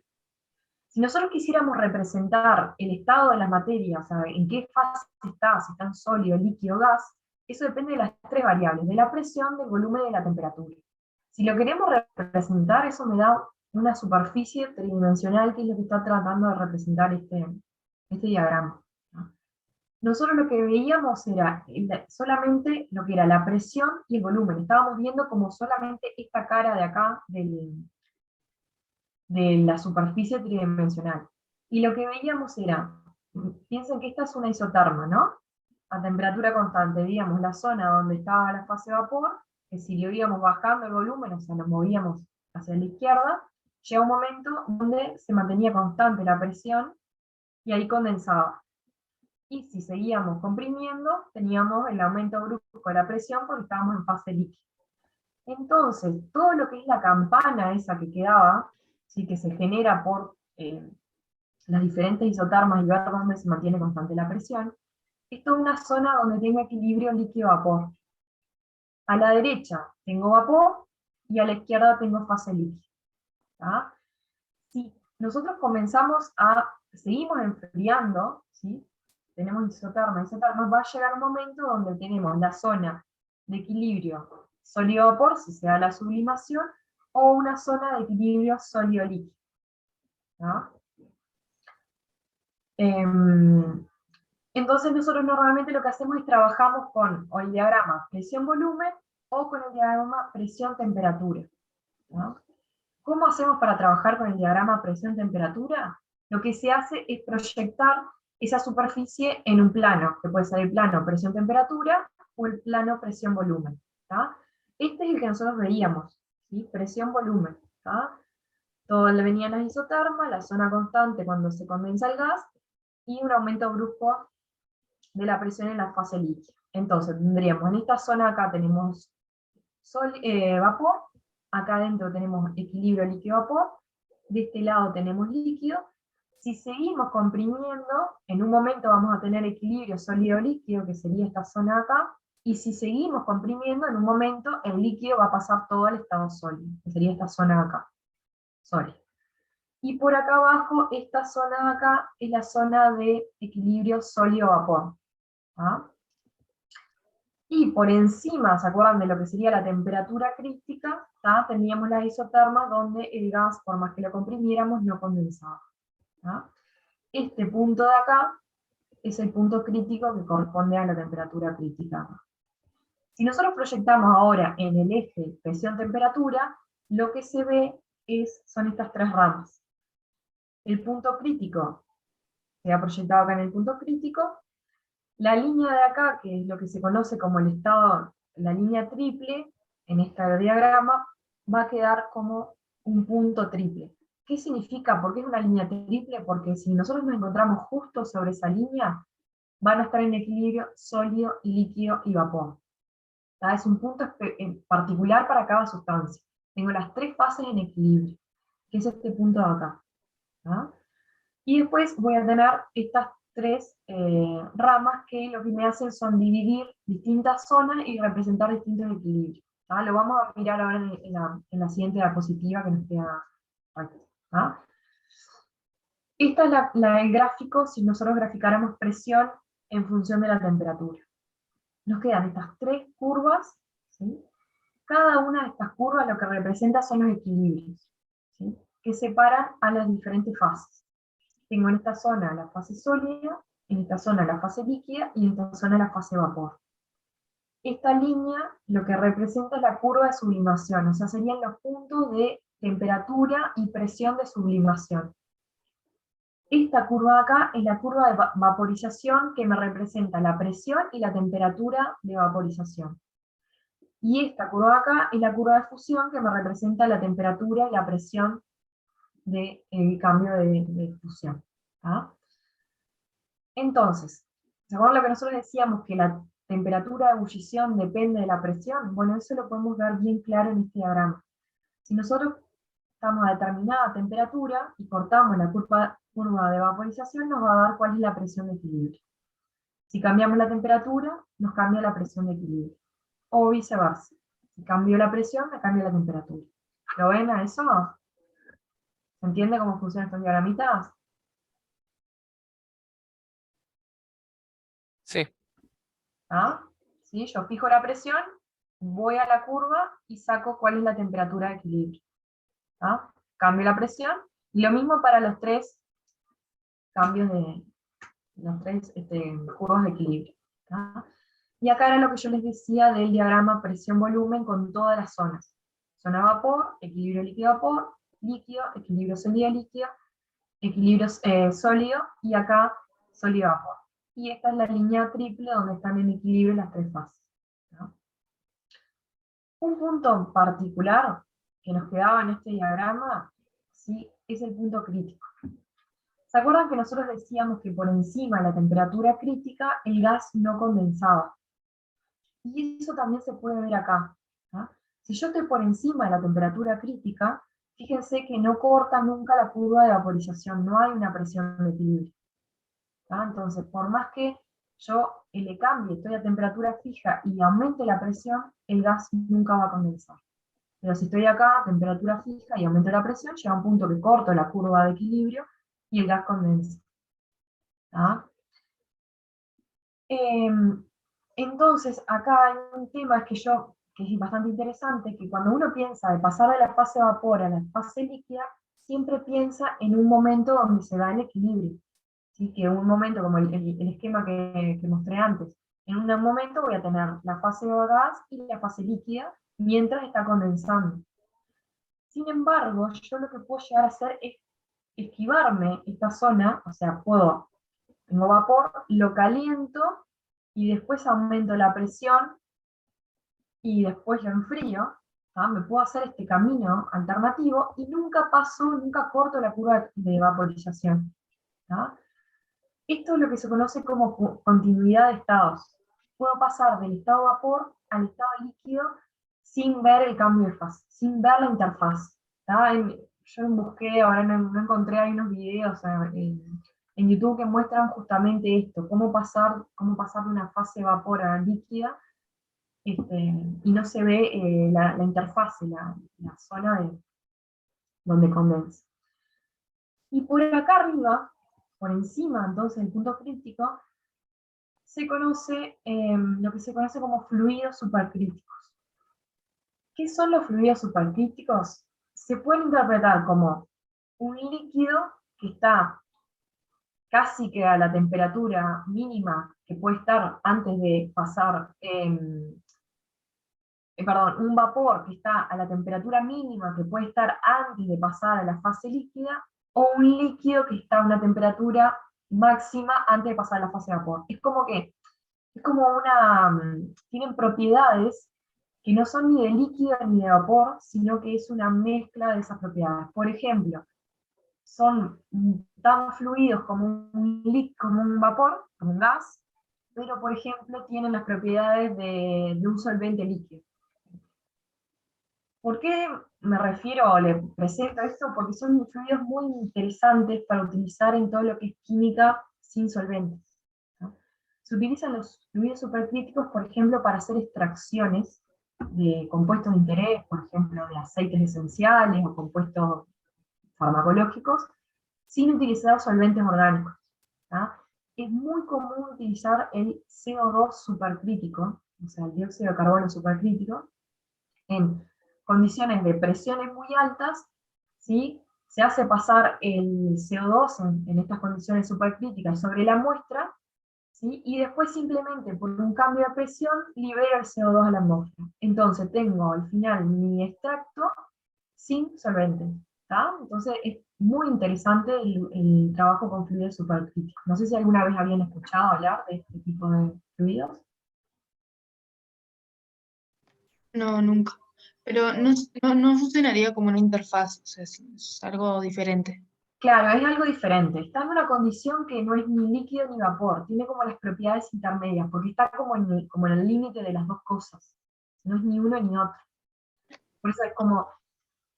Si nosotros quisiéramos representar el estado de las materias, o sea, en qué fase está, si está en sólido, líquido, gas, eso depende de las tres variables, de la presión, del volumen y de la temperatura. Si lo queremos representar, eso me da una superficie tridimensional, que es lo que está tratando de representar este diagrama. Nosotros lo que veíamos era solamente lo que era la presión y el volumen. Estábamos viendo como solamente esta cara de acá de la superficie tridimensional. Y lo que veíamos era, piensen que esta es una isoterma, ¿no? A temperatura constante, digamos, la zona donde estaba la fase vapor, que si lo íbamos bajando el volumen, o sea, nos movíamos hacia la izquierda, llega un momento donde se mantenía constante la presión y ahí condensaba. Y si seguíamos comprimiendo, teníamos el aumento brusco de la presión porque estábamos en fase líquida. Entonces, todo lo que es la campana esa que quedaba, ¿sí? Que se genera por las diferentes isotermas y ver dónde se mantiene constante la presión, es toda una zona donde tengo equilibrio líquido-vapor. A la derecha tengo vapor y a la izquierda tengo fase líquida. ¿Tá? Si nosotros seguimos enfriando, ¿sí? Tenemos isotermas, va a llegar un momento donde tenemos la zona de equilibrio sólido-vapor, si se da la sublimación, o una zona de equilibrio sólido-líquido. Entonces nosotros normalmente lo que hacemos es trabajamos con o el diagrama presión-volumen o con el diagrama presión-temperatura. ¿Cómo hacemos para trabajar con el diagrama presión-temperatura? Lo que se hace es proyectar esa superficie en un plano, que puede ser el plano presión-temperatura o el plano presión-volumen. Este es el que nosotros veíamos, ¿sí? Presión-volumen. Todo le venían las isotermas, la zona constante cuando se condensa el gas, y un aumento brusco de la presión en la fase líquida. Entonces tendríamos en esta zona acá tenemos vapor, acá adentro tenemos equilibrio líquido-vapor, de este lado tenemos líquido. Si seguimos comprimiendo, en un momento vamos a tener equilibrio sólido-líquido, que sería esta zona acá, y si seguimos comprimiendo, en un momento el líquido va a pasar todo al estado sólido, que sería esta zona acá, sólido. Y por acá abajo, esta zona de acá, es la zona de equilibrio sólido-vapor. ¿Ah? Y por encima, ¿se acuerdan de lo que sería la temperatura crítica? ¿Ah? Teníamos las isotermas donde el gas, por más que lo comprimiéramos, no condensaba. ¿Ah? Este punto de acá es el punto crítico que corresponde a la temperatura crítica. Si nosotros proyectamos ahora en el eje presión-temperatura, lo que se ve son estas tres ramas. El punto crítico se ha proyectado acá en el punto crítico. La línea de acá, que es lo que se conoce como el estado, la línea triple, en este diagrama, va a quedar como un punto triple. ¿Qué significa? ¿Por qué es una línea triple? Porque si nosotros nos encontramos justo sobre esa línea, van a estar en equilibrio sólido, líquido y vapor. ¿Tá? Es un punto en particular para cada sustancia. Tengo las tres fases en equilibrio, que es este punto de acá. ¿Tá? Y después voy a tener estas tres ramas que lo que me hacen son dividir distintas zonas y representar distintos equilibrios. ¿Tá? Lo vamos a mirar ahora en la siguiente diapositiva que nos queda aquí. ¿Tá? Esta es el gráfico si nosotros graficáramos presión en función de la temperatura. Nos quedan estas tres curvas, ¿sí? Cada una de estas curvas lo que representa son los equilibrios, ¿sí? Que separan a las diferentes fases. Tengo en esta zona la fase sólida, en esta zona la fase líquida y en esta zona la fase vapor. Esta línea lo que representa es la curva de sublimación, o sea, serían los puntos de temperatura y presión de sublimación. Esta curva de acá es la curva de vaporización que me representa la presión y la temperatura de vaporización. Y esta curva de acá es la curva de fusión que me representa la temperatura y la presión del cambio de fusión. ¿Ah? Entonces, ¿se acuerdan lo que nosotros decíamos que la temperatura de ebullición depende de la presión? Bueno, eso lo podemos ver bien claro en este diagrama. Si nosotros estamos a determinada temperatura y cortamos la curva de vaporización, nos va a dar cuál es la presión de equilibrio. Si cambiamos la temperatura, nos cambia la presión de equilibrio. O viceversa. Si cambio la presión, me cambia la temperatura. ¿Lo ven a eso? ¿Se entiende cómo funcionan estos diagramitas? Sí, ¿Ah? ¿Sí? Yo fijo la presión, voy a la curva y saco cuál es la temperatura de equilibrio. ¿Ah? Cambio la presión, y lo mismo para los tres cambios de los tres curvas de equilibrio. ¿Ah? Y acá era lo que yo les decía del diagrama presión-volumen con todas las zonas. Zona vapor, equilibrio líquido-vapor, líquido, equilibrio sólido-líquido, equilibrio sólido, y acá sólido-vapor. Y esta es la línea triple donde están en equilibrio las tres fases. ¿No? Un punto particular que nos quedaba en este diagrama, ¿sí? Es el punto crítico. ¿Se acuerdan que nosotros decíamos que por encima de la temperatura crítica el gas no condensaba? Y eso también se puede ver acá. ¿Ah? Si yo estoy por encima de la temperatura crítica, fíjense que no corta nunca la curva de vaporización, no hay una presión de equilibrio. ¿Ah? Entonces, por más que yo le cambie, estoy a temperatura fija y aumente la presión, el gas nunca va a condensar. Pero si estoy acá a temperatura fija y aumento la presión, llega un punto que corto la curva de equilibrio y el gas condensa. ¿Ah? Entonces, acá hay un tema que es bastante interesante, que cuando uno piensa de pasar de la fase vapor a la fase líquida, siempre piensa en un momento donde se da el equilibrio. ¿Sí? Que un momento, como el esquema que mostré antes, en un momento voy a tener la fase de gas y la fase líquida, mientras está condensando. Sin embargo, yo lo que puedo llegar a hacer es esquivarme esta zona, o sea, tengo vapor, lo caliento, y después aumento la presión, y después lo enfrío, ¿tá? Me puedo hacer este camino alternativo, y nunca corto la curva de vaporización. ¿Tá? Esto es lo que se conoce como continuidad de estados. Puedo pasar del estado vapor al estado líquido sin ver el cambio de fase, sin ver la interfaz. ¿Tá? Yo busqué, ahora no encontré, hay unos videos en YouTube que muestran justamente esto, cómo pasar de una fase vapor a líquida, y no se ve la interfase, la zona donde condensa. Y por acá arriba, por encima entonces del punto crítico, se conoce lo que se conoce como fluidos supercríticos. ¿Qué son los fluidos supercríticos? Se pueden interpretar como un líquido que está casi que a la temperatura mínima que puede estar antes de pasar, perdón, un vapor que está a la temperatura mínima que puede estar antes de pasar a la fase líquida, o un líquido que está a una temperatura máxima antes de pasar a la fase de vapor. Es como tienen propiedades que no son ni de líquido ni de vapor, sino que es una mezcla de esas propiedades. Por ejemplo, son tan fluidos como como un vapor, como un gas, pero por ejemplo tienen las propiedades de un solvente líquido. ¿Por qué me refiero o le presento esto? Porque son fluidos muy interesantes para utilizar en todo lo que es química sin solventes, ¿no? Se utilizan los fluidos supercríticos, por ejemplo, para hacer extracciones de compuestos de interés, por ejemplo, de aceites esenciales o compuestos farmacológicos, sin utilizar solventes orgánicos, ¿tá? Es muy común utilizar el CO2 supercrítico, o sea, el dióxido de carbono supercrítico, en condiciones de presiones muy altas, ¿sí? Se hace pasar el CO2 en estas condiciones supercríticas sobre la muestra, ¿sí? Y después simplemente por un cambio de presión libera el CO2 a la atmósfera. Entonces tengo al final mi extracto sin solvente, ¿tá? Entonces es muy interesante el trabajo con fluidos supercríticos. No sé si alguna vez habían escuchado hablar de este tipo de fluidos. No, nunca. Pero no funcionaría como una interfaz, o sea, es algo diferente. Claro, es algo diferente. Está en una condición que no es ni líquido ni vapor, tiene como las propiedades intermedias, porque está como en el límite de las dos cosas. No es ni uno ni otro. Por eso es como,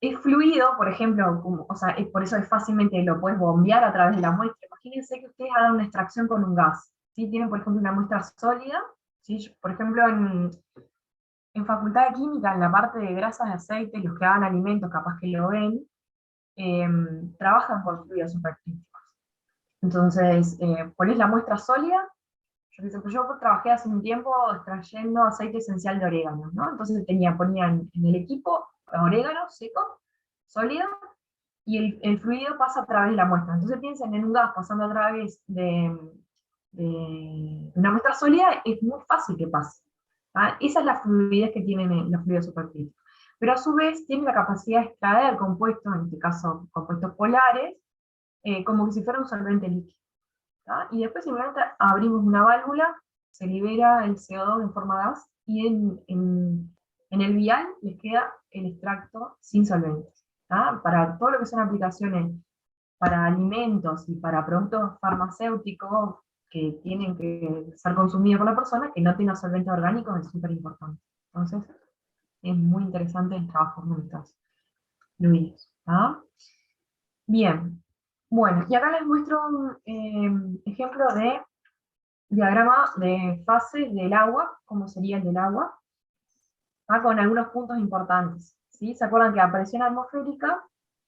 es fluido, por ejemplo, o sea, por eso es fácilmente lo puedes bombear a través de la muestra. Imagínense que ustedes hagan una extracción con un gas, ¿sí? Tienen, por ejemplo, una muestra sólida, ¿sí? Por ejemplo, en Facultad de Química, en la parte de grasas de aceite, los que hagan alimentos, capaz que lo ven, trabajan con fluidos supercríticos. Entonces, pones la muestra sólida. Yo trabajé hace un tiempo extrayendo aceite esencial de orégano, ¿no? Entonces ponían en el equipo orégano seco, sólido, y el fluido pasa a través de la muestra. Entonces piensen en un gas pasando a través de una muestra sólida, es muy fácil que pase, ¿tá? Esa es la fluidez que tienen los fluidos supercríticos. Pero a su vez tienen la capacidad de extraer compuestos, en este caso compuestos polares, como que si fuera un solvente líquido, ¿tá? Y después simplemente abrimos una válvula, se libera el CO2 en forma de gas, y en el vial les queda el extracto sin solventes, ¿tá? Para todo lo que son aplicaciones para alimentos y para productos farmacéuticos que tienen que ser consumidos por la persona, que no tenga solventes orgánicos es súper importante. Entonces, es muy interesante el trabajo con estos fluidos, ¿tá? Bien, bueno, y acá les muestro un ejemplo de diagrama de fases del agua, cómo sería el del agua, ¿tá? Con algunos puntos importantes, ¿sí? ¿Se acuerdan que a presión atmosférica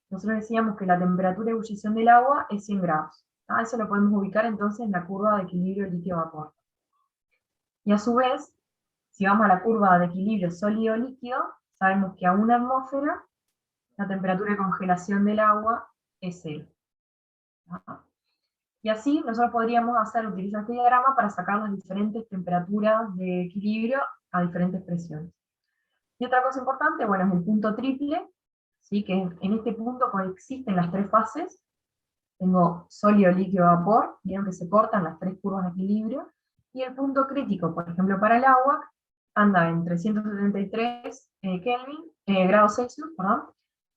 nosotros decíamos que la temperatura de ebullición del agua es 100 grados, ¿tá? Eso lo podemos ubicar entonces en la curva de equilibrio líquido-vapor. Y a su vez, si vamos a la curva de equilibrio sólido-líquido, sabemos que a 1 atmósfera la temperatura de congelación del agua es 0. ¿tá? Y así nosotros podríamos utilizar este diagrama para sacar las diferentes temperaturas de equilibrio a diferentes presiones. Y otra cosa importante, bueno, es el punto triple, ¿sí? Que en este punto coexisten las tres fases. Tengo sólido, líquido, vapor, vieron que se cortan las tres curvas de equilibrio, y el punto crítico, por ejemplo, para el agua, anda en 373 grados Celsius, perdón,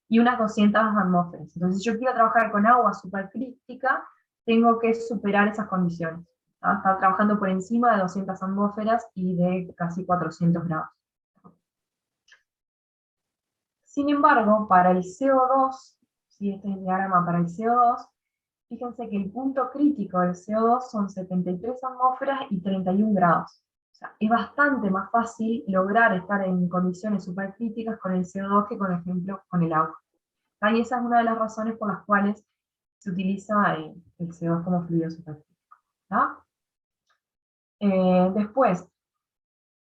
y unas 200 atmósferas. Entonces, si yo quiero trabajar con agua supercrítica, tengo que superar esas condiciones. ¿tá? Está trabajando por encima de 200 atmósferas y de casi 400 grados. Sin embargo, para el CO2, ¿sí? Este es el diagrama para el CO2, fíjense que el punto crítico del CO2 son 73 atmósferas y 31 grados. O sea, es bastante más fácil lograr estar en condiciones supercríticas con el CO2 que, por ejemplo, con el agua. Y esa es una de las razones por las cuales se utiliza el CO2 como fluido superfísico. Después,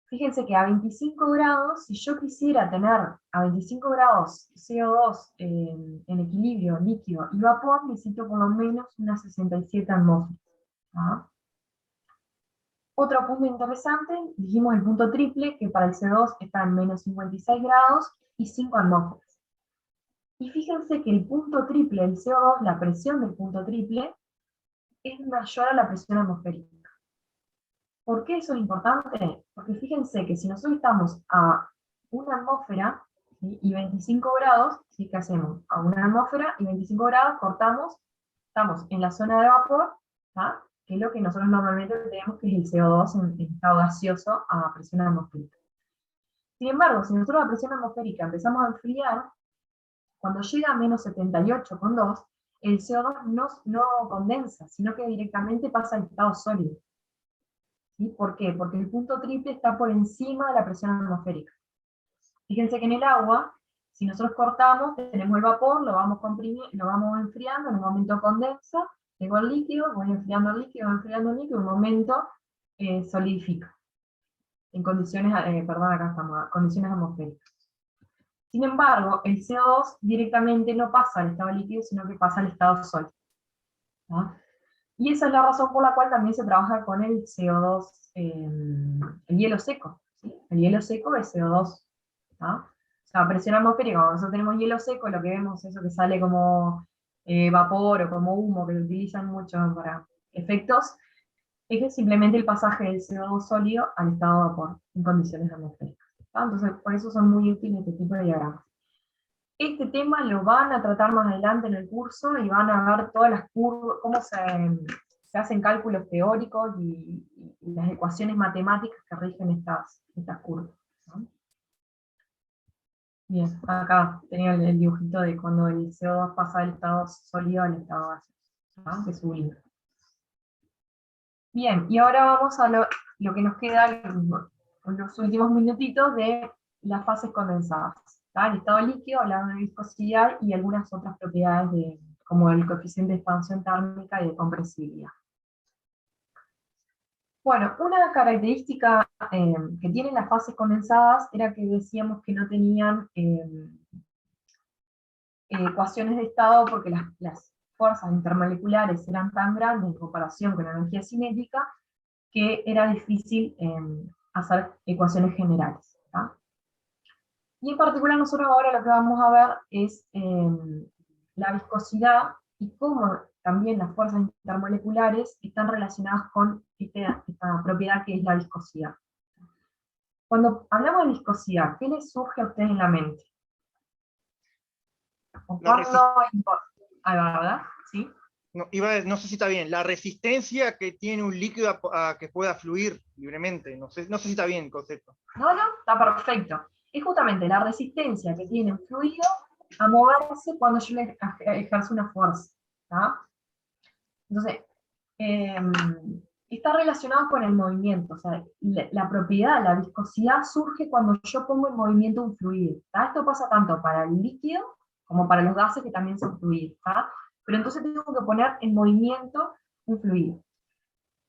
fíjense que a 25 grados, si yo quisiera tener a 25 grados CO2 en equilibrio líquido y vapor, necesito por lo menos unas 67 atmósferas. Otro punto interesante, dijimos el punto triple, que para el CO2 está en menos 56 grados y 5 atmósferas. Y fíjense que el punto triple del CO2, la presión del punto triple, es mayor a la presión atmosférica. ¿Por qué eso es importante? Porque fíjense que si nosotros estamos a una atmósfera, ¿sí?, y 25 grados, ¿sí?, ¿qué hacemos? A una atmósfera y 25 grados cortamos, estamos en la zona de vapor, ¿tá?, que es lo que nosotros normalmente tenemos, que es el CO2 en estado gaseoso a presión atmosférica. Sin embargo, si nosotros a presión atmosférica empezamos a enfriar, cuando llega a menos 78,2, el CO2 no condensa, sino que directamente pasa al estado sólido. ¿Sí? ¿Por qué? Porque el punto triple está por encima de la presión atmosférica. Fíjense que en el agua, si nosotros cortamos, tenemos el vapor, lo vamos comprimiendo, lo vamos enfriando, en un momento condensa, tengo el líquido, voy enfriando el líquido, en un momento solidifica. En condiciones, acá estamos, condiciones atmosféricas. Sin embargo, el CO2 directamente no pasa al estado líquido, sino que pasa al estado sólido. ¿Ah? Y esa es la razón por la cual también se trabaja con el CO2, el hielo seco. ¿Sí? El hielo seco es CO2. ¿Ah? O sea, a presión atmosférica, cuando nosotros tenemos hielo seco, lo que vemos es eso que sale como vapor o como humo, que lo utilizan mucho para efectos, es simplemente el pasaje del CO2 sólido al estado de vapor en condiciones atmosféricas. ¿Ah? Entonces, por eso son muy útiles este tipo de diagramas. Este tema lo van a tratar más adelante en el curso y van a ver todas las curvas, cómo se hacen cálculos teóricos y las ecuaciones matemáticas que rigen estas curvas, ¿no? Bien, acá tenía el dibujito de cuando el CO2 pasa del estado sólido al estado gaseoso, ¿no?, que sublima. Bien, y ahora vamos a lo que nos queda, los últimos minutitos de las fases condensadas. El estado líquido, hablando de viscosidad y algunas otras propiedades como el coeficiente de expansión térmica y de compresibilidad. Bueno, una característica que tienen las fases condensadas era que decíamos que no tenían ecuaciones de estado porque las fuerzas intermoleculares eran tan grandes en comparación con la energía cinética que era difícil hacer ecuaciones generales. ¿Tá? Y en particular nosotros ahora lo que vamos a ver es la viscosidad y cómo también las fuerzas intermoleculares están relacionadas con esta propiedad que es la viscosidad. Cuando hablamos de viscosidad, ¿qué les surge a ustedes en la mente? Ahí va, ¿verdad? ¿Sí? No, no sé si está bien, la resistencia que tiene un líquido a que pueda fluir libremente, no sé si está bien el concepto. No, está perfecto. Es justamente la resistencia que tiene un fluido a moverse cuando yo le ejerzo una fuerza. ¿Tá? Entonces, está relacionado con el movimiento, o sea, la propiedad, la viscosidad surge cuando yo pongo en movimiento un fluido. ¿Tá? Esto pasa tanto para el líquido como para los gases que también son fluidos. ¿Tá? Pero entonces tengo que poner en movimiento un fluido.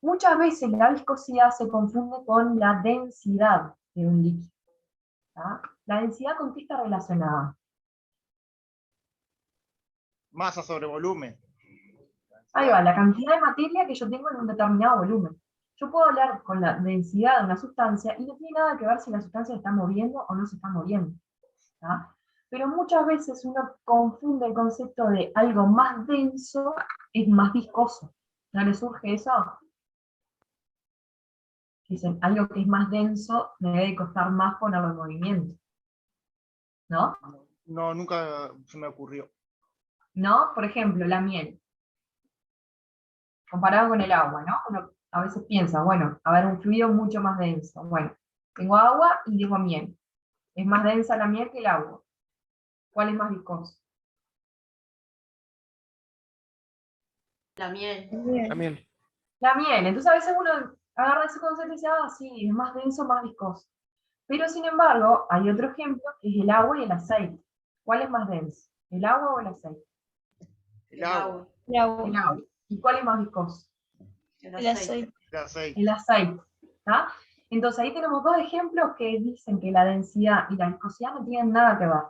Muchas veces la viscosidad se confunde con la densidad de un líquido. ¿Tá? ¿La densidad con qué está relacionada? Masa sobre volumen. Ahí va, la cantidad de materia que yo tengo en un determinado volumen. Yo puedo hablar con la densidad de una sustancia y no tiene nada que ver si la sustancia se está moviendo o no se está moviendo. ¿Tá? Pero muchas veces uno confunde el concepto de algo más denso es más viscoso. ¿No le surge eso? Dicen, algo que es más denso me debe costar más ponerlo en movimiento. ¿No? No, nunca se me ocurrió. ¿No? Por ejemplo, la miel. Comparado con el agua, ¿no? Uno a veces piensa, bueno, a ver, un fluido mucho más denso. Bueno, tengo agua y digo miel. Es más densa la miel que el agua. ¿Cuál es más viscoso? La miel. La miel. La miel. Entonces a veces uno agarra ese concepto y dice, ah, sí, es más denso, más viscoso. Pero sin embargo, hay otro ejemplo, que es el agua y el aceite. ¿Cuál es más denso? ¿El agua o el aceite? El agua. El agua. El agua. ¿Y cuál es más viscoso? El El aceite. aceite. El aceite. El aceite. ¿Tá? Entonces ahí tenemos dos ejemplos que dicen que la densidad y la viscosidad no tienen nada que ver.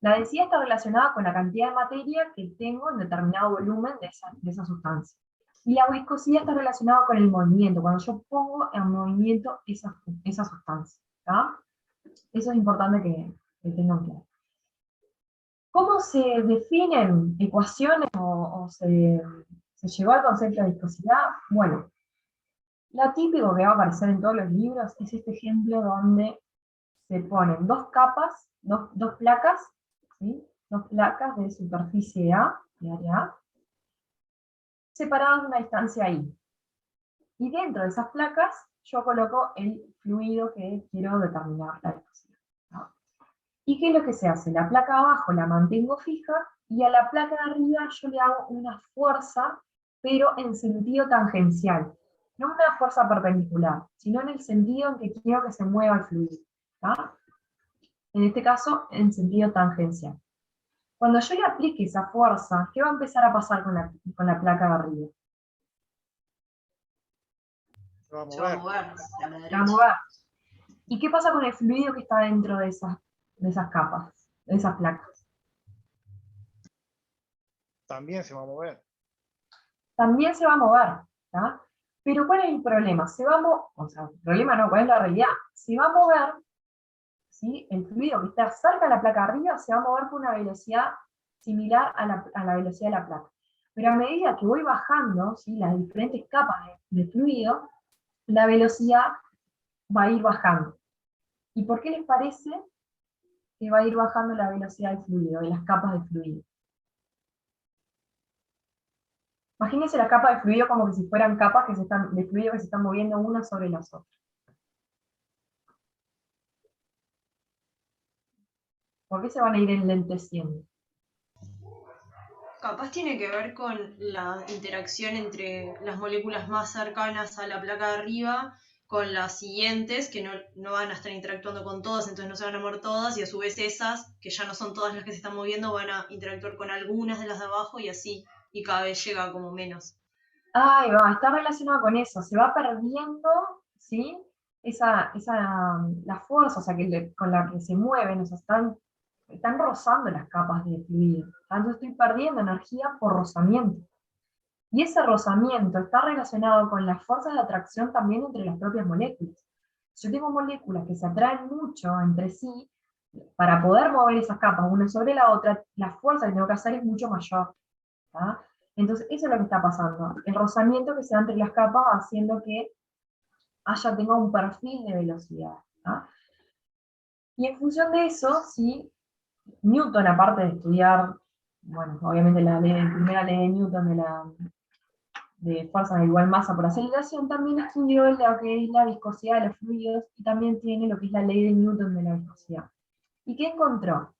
La densidad está relacionada con la cantidad de materia que tengo en determinado volumen de esa sustancia. Y la viscosidad está relacionada con el movimiento, cuando yo pongo en movimiento esa sustancia. ¿Tá? Eso es importante que tengan claro. ¿Cómo se definen ecuaciones o se llegó al concepto de viscosidad? Bueno, lo típico que va a aparecer en todos los libros es este ejemplo donde se ponen dos capas, dos placas, ¿sí? Dos placas de superficie A, de área A, separadas de una distancia I. Y dentro de esas placas yo coloco el fluido que quiero determinar la viscosidad, ¿no? ¿Y qué es lo que se hace? La placa abajo la mantengo fija y a la placa de arriba yo le hago una fuerza, pero en sentido tangencial. No una fuerza perpendicular, sino en el sentido en que quiero que se mueva el fluido. ¿Tá? En este caso, en sentido tangencial. Cuando yo le aplique esa fuerza, ¿qué va a empezar a pasar con la placa de arriba? Se va a Se va a mover. mover a la Se va a derecha. mover. ¿Y qué pasa con el fluido que está dentro de esas capas, de esas placas? También se va a mover. También se va a mover, ¿tá? Pero ¿cuál es el problema? O sea, el problema no, ¿cuál es la realidad? Se va a mover, ¿sí? El fluido que está cerca de la placa de arriba se va a mover con una velocidad similar a la velocidad de la placa. Pero a medida que voy bajando, ¿sí? Las diferentes capas de fluido, la velocidad va a ir bajando. ¿Y por qué les parece que va a ir bajando la velocidad del fluido, de las capas de fluido? Imagínense las capas de fluido como que si fueran capas de fluido que se están moviendo unas sobre las otras. ¿Por qué se van a ir enlenteciendo? Capaz tiene que ver con la interacción entre las moléculas más cercanas a la placa de arriba con las siguientes, que no van a estar interactuando con todas, entonces no se van a mover todas, y a su vez esas, que ya no son todas las que se están moviendo, van a interactuar con algunas de las de abajo y así, y cada vez llega como menos. Ahí va, está relacionado con eso, se va perdiendo, ¿sí? La fuerza, o sea, con la que se mueven, o sea, están rozando las capas de fluido. Entonces estoy perdiendo energía por rozamiento. Y ese rozamiento está relacionado con las fuerzas de atracción también entre las propias moléculas. Si yo tengo moléculas que se atraen mucho entre sí, para poder mover esas capas una sobre la otra, la fuerza que tengo que hacer es mucho mayor. ¿Tá? Entonces, eso es lo que está pasando. El rozamiento que se da entre las capas haciendo que tenga un perfil de velocidad. ¿Tá? Y en función de eso, sí, Newton, aparte de estudiar, bueno, obviamente la primera ley de Newton de fuerza de igual masa por aceleración, también estudió lo que es la viscosidad de los fluidos y también tiene lo que es la ley de Newton de la viscosidad. ¿Y qué encontró?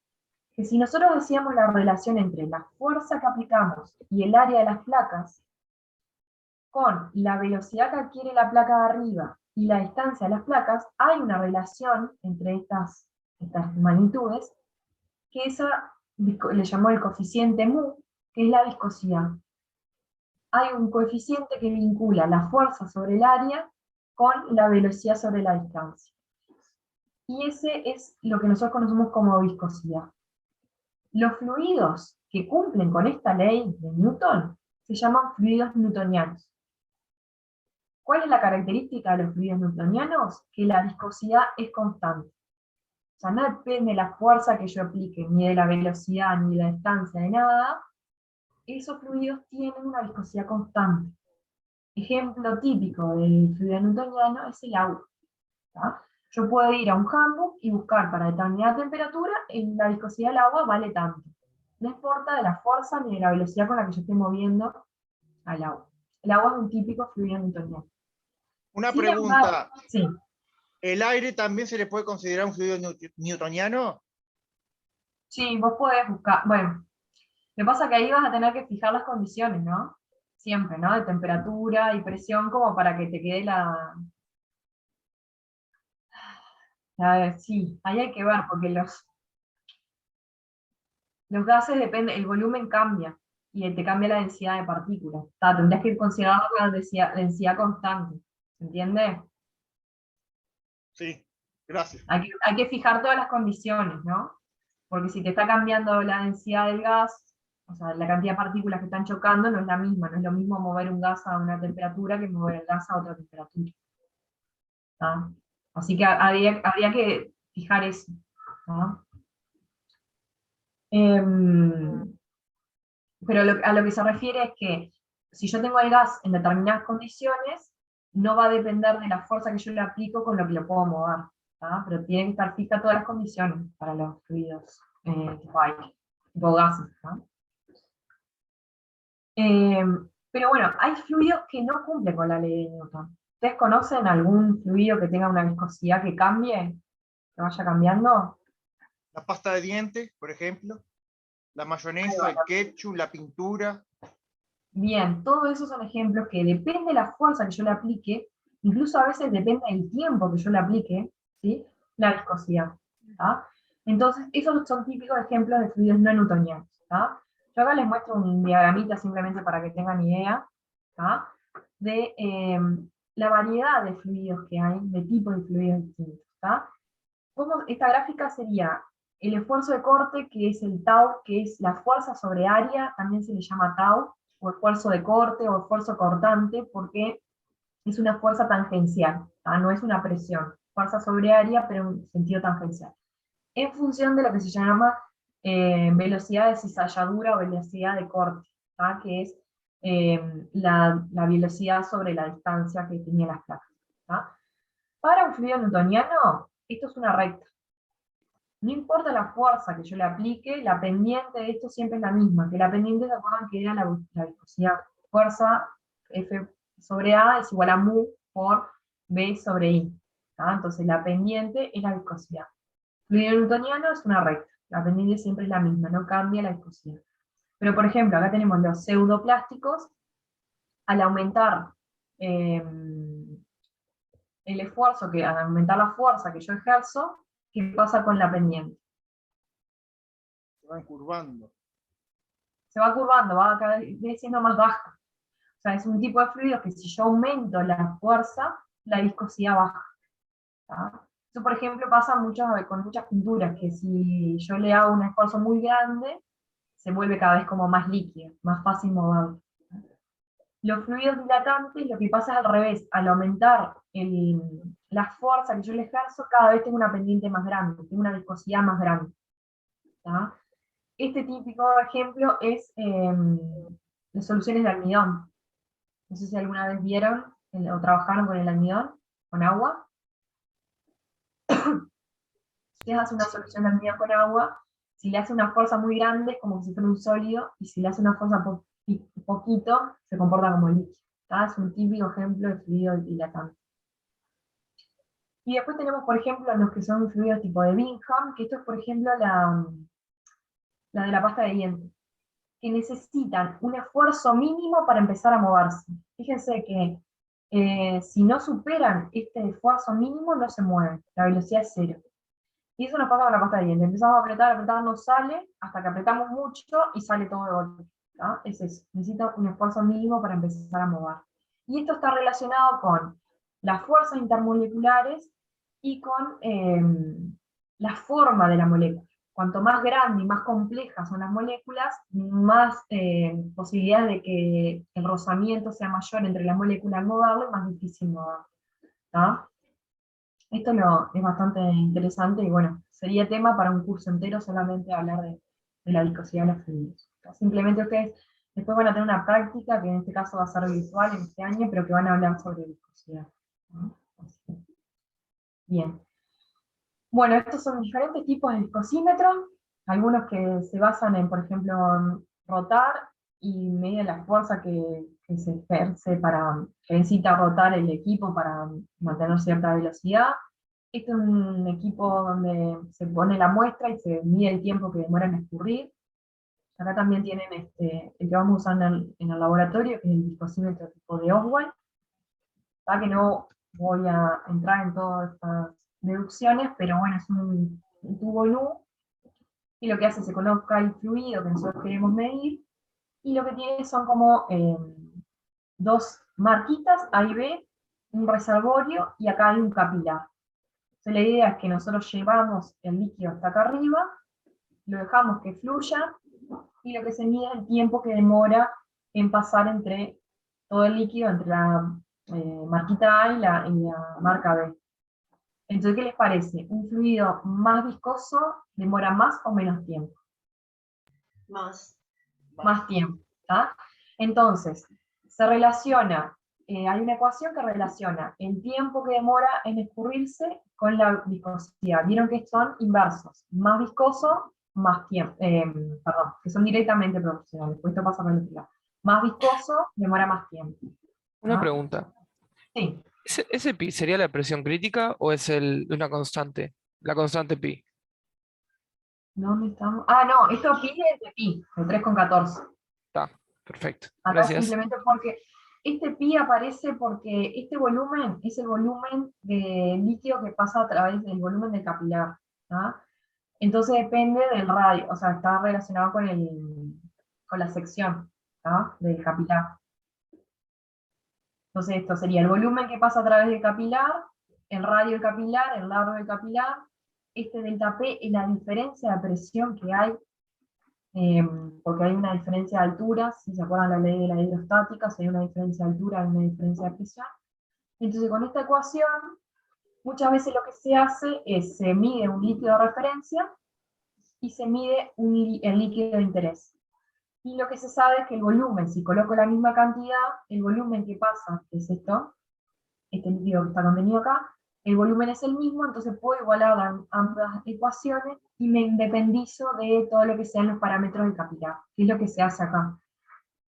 Que si nosotros decíamos la relación entre la fuerza que aplicamos y el área de las placas, con la velocidad que adquiere la placa de arriba y la distancia de las placas, hay una relación entre estas magnitudes, que le llamó el coeficiente mu, que es la viscosidad. Hay un coeficiente que vincula la fuerza sobre el área con la velocidad sobre la distancia. Y ese es lo que nosotros conocemos como viscosidad. Los fluidos que cumplen con esta ley de Newton se llaman fluidos newtonianos. ¿Cuál es la característica de los fluidos newtonianos? Que la viscosidad es constante. O sea, no depende de la fuerza que yo aplique, ni de la velocidad, ni de la distancia, de nada. Esos fluidos tienen una viscosidad constante. Ejemplo típico del fluido newtoniano es el agua. ¿Tá? Yo puedo ir a un handbook y buscar para determinada temperatura, en la viscosidad del agua vale tanto. No importa de la fuerza ni de la velocidad con la que yo esté moviendo al agua. El agua es un típico fluido newtoniano. Una Sin pregunta. embargo, sí. ¿El aire también se le puede considerar un fluido newtoniano? Sí, vos podés buscar, bueno, lo que pasa es que ahí vas a tener que fijar las condiciones, ¿no? Siempre, ¿no? De temperatura y presión como para que te quede sí, ahí hay que ver, porque los gases depende, el volumen cambia, y te cambia la densidad de partículas. Tendrías que considerar la densidad constante, ¿se entiende? Sí, gracias. Hay que fijar todas las condiciones, ¿no? Porque si te está cambiando la densidad del gas, o sea, la cantidad de partículas que están chocando no es la misma, no es lo mismo mover un gas a una temperatura que mover el gas a otra temperatura. ¿Tá? Así que habría que fijar eso, ¿no? Pero a lo que se refiere es que si yo tengo el gas en determinadas condiciones, no va a depender de la fuerza que yo le aplico con lo que lo puedo mover, ¿tá? Pero tienen que estar fijas todas las condiciones para los fluidos tipo aire, tipo gases, ¿no? Pero bueno, hay fluidos que no cumplen con la ley de Newton. ¿Ustedes conocen algún fluido que tenga una viscosidad que cambie, que vaya cambiando? La pasta de dientes, por ejemplo, la mayonesa, el ketchup, la pintura. Bien, todos esos son ejemplos que depende de la fuerza que yo le aplique, incluso a veces depende del tiempo que yo le aplique, ¿sí? La viscosidad. ¿Tá? Entonces, esos son típicos ejemplos de fluidos no newtonianos. ¿Tá? Yo acá les muestro un diagramita simplemente para que tengan idea, ¿tá? De la variedad de fluidos que hay, de tipos de fluidos distintos. ¿Tá? Esta gráfica sería el esfuerzo de corte, que es el tau, que es la fuerza sobre área, también se le llama tau, o esfuerzo de corte, o esfuerzo cortante, porque es una fuerza tangencial, ¿tá? No es una presión, fuerza sobre área, pero en sentido tangencial. En función de lo que se llama velocidad de cizalladura o velocidad de corte, ¿tá? Que es la velocidad sobre la distancia que tenían las placas. ¿Tá? Para un fluido newtoniano, esto es una recta. No importa la fuerza que yo le aplique, la pendiente de esto siempre es la misma, que la pendiente, ¿se acuerdan que era la viscosidad? Fuerza F sobre A es igual a mu por B sobre I. ¿Tá? Entonces la pendiente es la viscosidad. Fluido newtoniano es una recta, la pendiente siempre es la misma, no cambia la viscosidad. Pero por ejemplo, acá tenemos los pseudoplásticos, al aumentar el esfuerzo, al aumentar la fuerza que yo ejerzo, ¿qué pasa con la pendiente? Se van curvando. Se va curvando, va cada vez siendo más baja. O sea, es un tipo de fluido que si yo aumento la fuerza, la viscosidad baja. ¿Tá? Eso, por ejemplo, pasa con muchas pinturas, que si yo le hago un esfuerzo muy grande, se vuelve cada vez como más líquida, más fácil moverlo. Los fluidos dilatantes, lo que pasa es al revés, al aumentar la fuerza que yo le ejerzo, cada vez tengo una pendiente más grande, tengo una viscosidad más grande. ¿Tá? Este típico ejemplo es las soluciones de almidón. No sé si alguna vez vieron o trabajaron con el almidón, con agua. Si hace una solución de almidón con agua, si le hace una fuerza muy grande es como si fuera un sólido, y si le hace una fuerza poquito, se comporta como líquido. ¿Tá? Es un típico ejemplo de fluido dilatante. Y después tenemos, por ejemplo, los que son fluidos tipo de Bingham, que esto es, por ejemplo, la de la pasta de dientes, que necesitan un esfuerzo mínimo para empezar a moverse. Fíjense que si no superan este esfuerzo mínimo, no se mueven, la velocidad es cero. Y eso nos pasa con la pasta de dientes. Empezamos a apretar, no sale, hasta que apretamos mucho y sale todo de golpe. ¿Tá? Es eso, necesita un esfuerzo mínimo para empezar a mover. Y esto está relacionado con las fuerzas intermoleculares y con la forma de la molécula. Cuanto más grande y más complejas son las moléculas, más posibilidades de que el rozamiento sea mayor entre las moléculas al moverlo y más difícil moverlo. ¿Tá? Esto es bastante interesante y bueno, sería tema para un curso entero solamente hablar de la viscosidad de los fluidos. Simplemente ustedes después van a tener una práctica, que en este caso va a ser visual en este año, pero que van a hablar sobre viscosidad. ¿No? Bien. Bueno, estos son diferentes tipos de viscosímetros, algunos que se basan en, por ejemplo, en rotar y medir la fuerza que se ejerce que necesita rotar el equipo para mantener cierta velocidad. Este es un equipo donde se pone la muestra y se mide el tiempo que demora en escurrir. Acá también tienen el que vamos a usar en el laboratorio, que es el viscosímetro tipo de Oswald. Que no voy a entrar en todas estas deducciones, pero bueno, es un tubo en U, y lo que hace es se coloca el fluido que nosotros queremos medir, y lo que tiene son como dos marquitas, A y B, un reservorio, y acá hay un capilar. Entonces la idea es que nosotros llevamos el líquido hasta acá arriba, lo dejamos que fluya, y lo que se mide es el tiempo que demora en pasar entre todo el líquido, entre la marquita A y la marca B. Entonces, ¿qué les parece? ¿Un fluido más viscoso demora más o menos tiempo? Más. Más tiempo, ¿tá? Entonces, se relaciona, hay una ecuación que relaciona el tiempo que demora en escurrirse con la viscosidad. Vieron que son inversos, más viscoso, más tiempo, perdón, que son directamente proporcionales, pues esto pasa por el otro lado. Más viscoso, demora más tiempo. Una ¿Ah? pregunta. Sí, ¿Ese pi sería la presión crítica o es una constante? La constante pi. ¿dónde estamos? Ah, no, esto pi es de pi, de 3,14. Está, perfecto. Acá Gracias. simplemente porque este pi aparece porque este volumen es el volumen de líquido que pasa a través del volumen del capilar. ¿Ah? Entonces depende del radio, o sea, está relacionado con la sección, ¿ah? Del capilar. Entonces esto sería el volumen que pasa a través del capilar, el radio del capilar, el largo del capilar. Este delta P es la diferencia de presión que hay, porque hay una diferencia de alturas. Si se acuerdan la ley de la hidrostática, si hay una diferencia de altura, hay una diferencia de presión. Entonces con esta ecuación, muchas veces lo que se hace es, se mide un líquido de referencia y se mide el líquido de interés. Y lo que se sabe es que el volumen, si coloco la misma cantidad, el volumen que pasa, que es esto, este líquido que está contenido acá, el volumen es el mismo, entonces puedo igualar ambas ecuaciones y me independizo de todo lo que sean los parámetros del capilar, que es lo que se hace acá.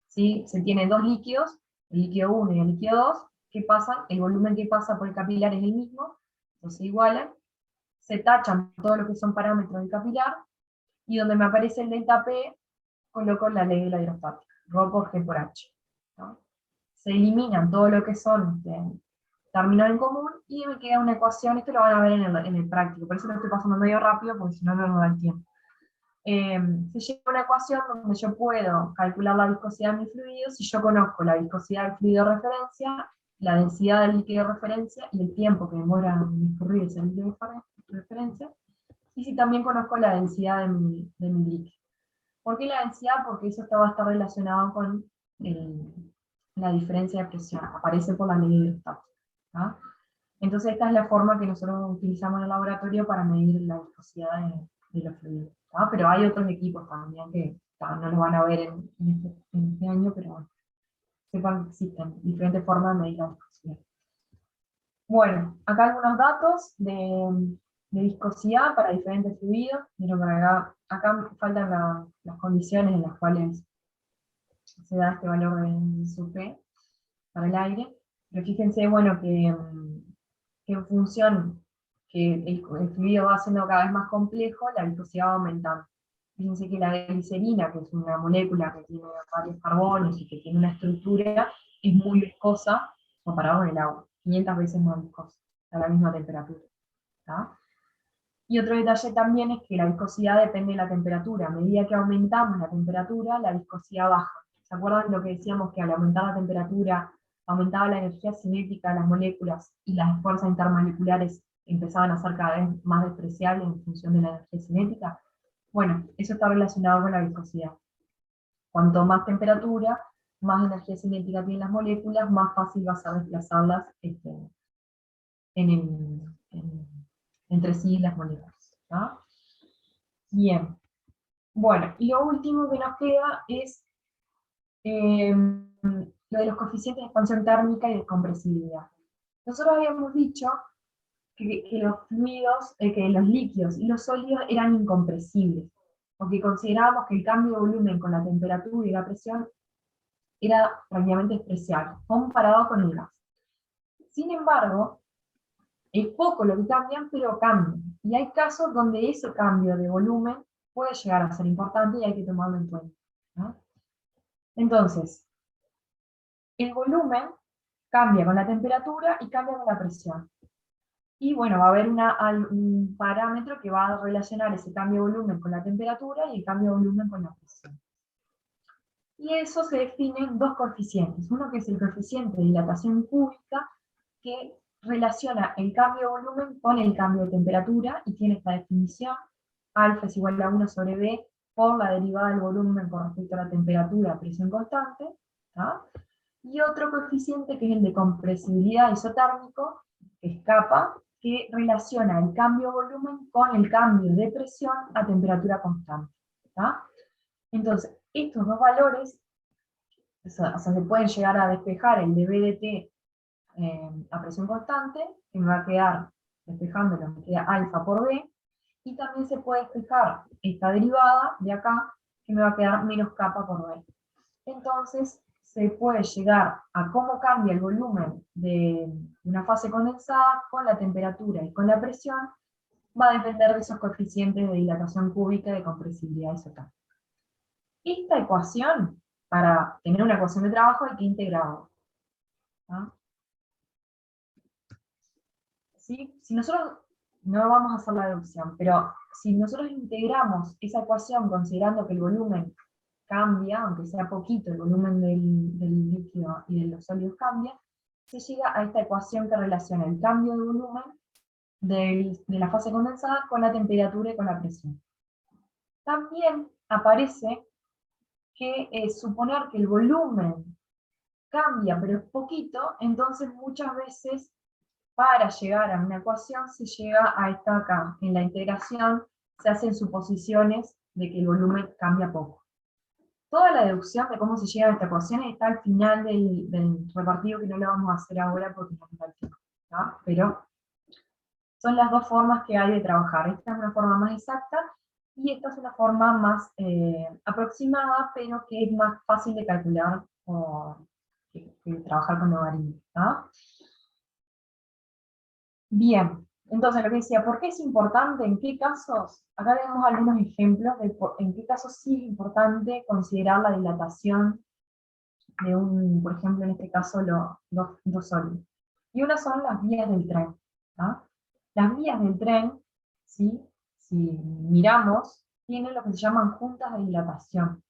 ¿Sí? Se tienen dos líquidos, el líquido 1 y el líquido 2, que pasan, el volumen que pasa por el capilar es el mismo, entonces igualan, se tachan todo lo que son parámetros del capilar, y donde me aparece el delta P, coloco la ley de la hidrostática, Rho por G por H. ¿No? Se eliminan todo lo que son términos en común, y me queda una ecuación, esto lo van a ver en el práctico, por eso lo estoy pasando medio rápido, porque si no, no nos da el tiempo. Se llega a una ecuación donde yo puedo calcular la viscosidad de mi fluido si yo conozco la viscosidad del fluido de referencia, la densidad del líquido de referencia y el tiempo que demora en escurrir ese líquido de referencia, y si también conozco la densidad de mi líquido. ¿Por qué la densidad? Porque eso va a estar relacionado con la diferencia de presión, aparece por la ley hidrostática. ¿Ah? Entonces esta es la forma que nosotros utilizamos en el laboratorio para medir la viscosidad de los fluidos. ¿Ah? Pero hay otros equipos también que no lo van a ver en este año, pero bueno, sepan que existen diferentes formas de medir la viscosidad. Bueno, acá algunos datos de viscosidad para diferentes fluidos. Miren, acá faltan las condiciones en las cuales se da este valor de su P para el aire. Pero fíjense, bueno, que en función que el fluido va siendo cada vez más complejo, la viscosidad va aumentando. Fíjense que la glicerina, que es una molécula que tiene varios carbonos y que tiene una estructura, es muy viscosa comparado con el agua, 500 veces más viscosa, a la misma temperatura. ¿Tá? Y otro detalle también es que la viscosidad depende de la temperatura. A medida que aumentamos la temperatura, la viscosidad baja. ¿Se acuerdan lo que decíamos? Que al aumentar la temperatura, aumentaba la energía cinética de las moléculas y las fuerzas intermoleculares empezaban a ser cada vez más despreciables en función de la energía cinética. Bueno, eso está relacionado con la viscosidad. Cuanto más temperatura, más energía cinética tienen las moléculas, más fácil va a ser desplazarlas entre sí las moléculas. ¿Ah? Bien. Bueno, y lo último que nos queda es lo de los coeficientes de expansión térmica y de compresibilidad. Nosotros habíamos dicho que los fluidos, que los líquidos y los sólidos eran incompresibles, porque considerábamos que el cambio de volumen con la temperatura y la presión era prácticamente despreciable, comparado con el gas. Sin embargo, es poco lo que cambian, pero cambian. Y hay casos donde ese cambio de volumen puede llegar a ser importante y hay que tomarlo en cuenta. ¿No? Entonces, el volumen cambia con la temperatura y cambia con la presión. Y bueno, va a haber un parámetro que va a relacionar ese cambio de volumen con la temperatura y el cambio de volumen con la presión. Y eso se define en dos coeficientes. Uno que es el coeficiente de dilatación cúbica, que relaciona el cambio de volumen con el cambio de temperatura, y tiene esta definición: alfa es igual a 1 sobre b por la derivada del volumen con respecto a la temperatura a presión constante, ¿tá? Y otro coeficiente que es el de compresibilidad isotérmico, que es kappa, que relaciona el cambio de volumen con el cambio de presión a temperatura constante, ¿tá? Entonces, estos dos valores, o sea, se pueden llegar a despejar el de B de T a presión constante, que me va a quedar, despejándolo, me queda alfa por B, y también se puede despejar esta derivada de acá, que me va a quedar menos kappa por B. Entonces, se puede llegar a cómo cambia el volumen de una fase condensada con la temperatura y con la presión, va a depender de esos coeficientes de dilatación cúbica y de compresibilidad isotérmica. Esta ecuación, para tener una ecuación de trabajo, hay que integrarla, ¿tá? ¿Sí? Si nosotros, no vamos a hacer la deducción, pero si nosotros integramos esa ecuación considerando que el volumen cambia, aunque sea poquito, el volumen del líquido y de los sólidos cambia, se llega a esta ecuación que relaciona el cambio de volumen de la fase condensada con la temperatura y con la presión. También aparece que suponer que el volumen cambia, pero es poquito, entonces muchas veces para llegar a una ecuación se llega a esta acá. En la integración se hacen suposiciones de que el volumen cambia poco. Toda la deducción de cómo se llega a esta ecuación está al final del repartido, que no lo vamos a hacer ahora porque no nos da el tiempo, ¿no? Pero son las dos formas que hay de trabajar. Esta es una forma más exacta y esta es una forma más aproximada, pero que es más fácil de calcular que trabajar con logaritmos, ¿no? Bien, entonces lo que decía, ¿por qué es importante? ¿En qué casos? Acá vemos algunos ejemplos de en qué casos sí es importante considerar la dilatación de por ejemplo, en este caso, dos sólidos. Y una son las vías del tren, ¿tá? Las vías del tren, ¿sí? Si miramos, tienen lo que se llaman juntas de dilatación.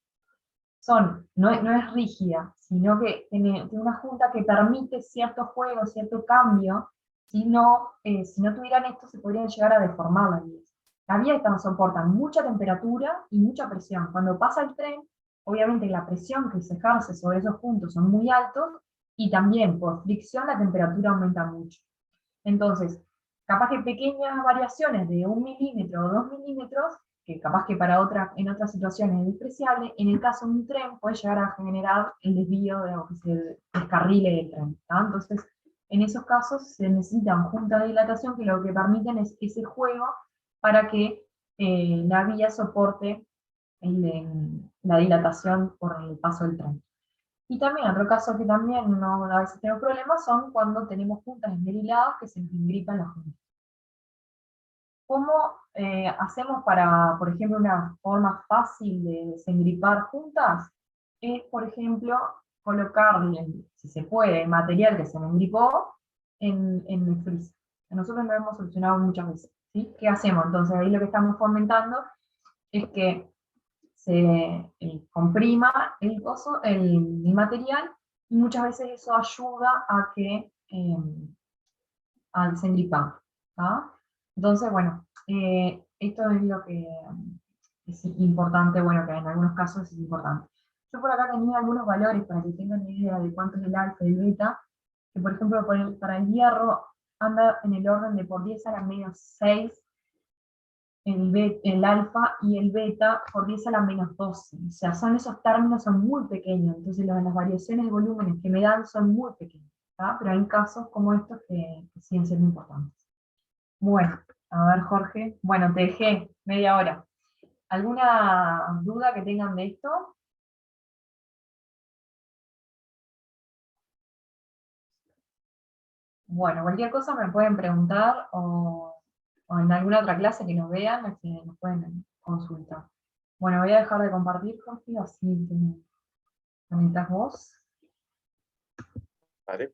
No es rígida, sino que tiene una junta que permite cierto juego, cierto cambio. Si no tuvieran esto, se podrían llegar a deformar las vías. Las vías soportan mucha temperatura y mucha presión. Cuando pasa el tren, obviamente la presión que se ejerce sobre esos puntos son muy altos, y también por fricción la temperatura aumenta mucho. Entonces, capaz que pequeñas variaciones de 1 milímetro o 2 milímetros, que capaz que en otras situaciones es despreciable, en el caso de un tren puede llegar a generar el desvío o que se descarrile el tren, ¿tá? Entonces, en esos casos se necesitan juntas de dilatación que lo que permiten es ese juego para que la vía soporte la dilatación por el paso del tren. Y también otro caso que también a veces tenemos problemas son cuando tenemos juntas esmeriladas que se engripan las juntas. ¿Cómo hacemos para, por ejemplo, una forma fácil de desengripar juntas? Es, por ejemplo, colocarle, si se puede, material que se me engripó en el freezer. Nosotros lo hemos solucionado muchas veces, ¿sí? ¿Qué hacemos? Entonces ahí lo que estamos fomentando es que se comprima el material, y muchas veces eso ayuda a desengripar, ¿tá? Entonces, bueno, esto es lo que es importante, bueno, que en algunos casos es importante. Yo por acá tenía algunos valores para que tengan una idea de cuánto es el alfa y el beta, que por ejemplo para el hierro anda en el orden de por 10 a la menos 6, el alfa, y el beta por 10 a la menos 12. O sea, esos términos son muy pequeños, entonces las variaciones de volúmenes que me dan son muy pequeñas, ¿tá? Pero hay casos como estos que siguen siendo importantes. Bueno, a ver, Jorge. Bueno, te dejé media hora. ¿Alguna duda que tengan de esto? Bueno, cualquier cosa me pueden preguntar, o en alguna otra clase que nos vean, nos pueden consultar. Bueno, voy a dejar de compartir, Jorge, así te conectás vos. Vale.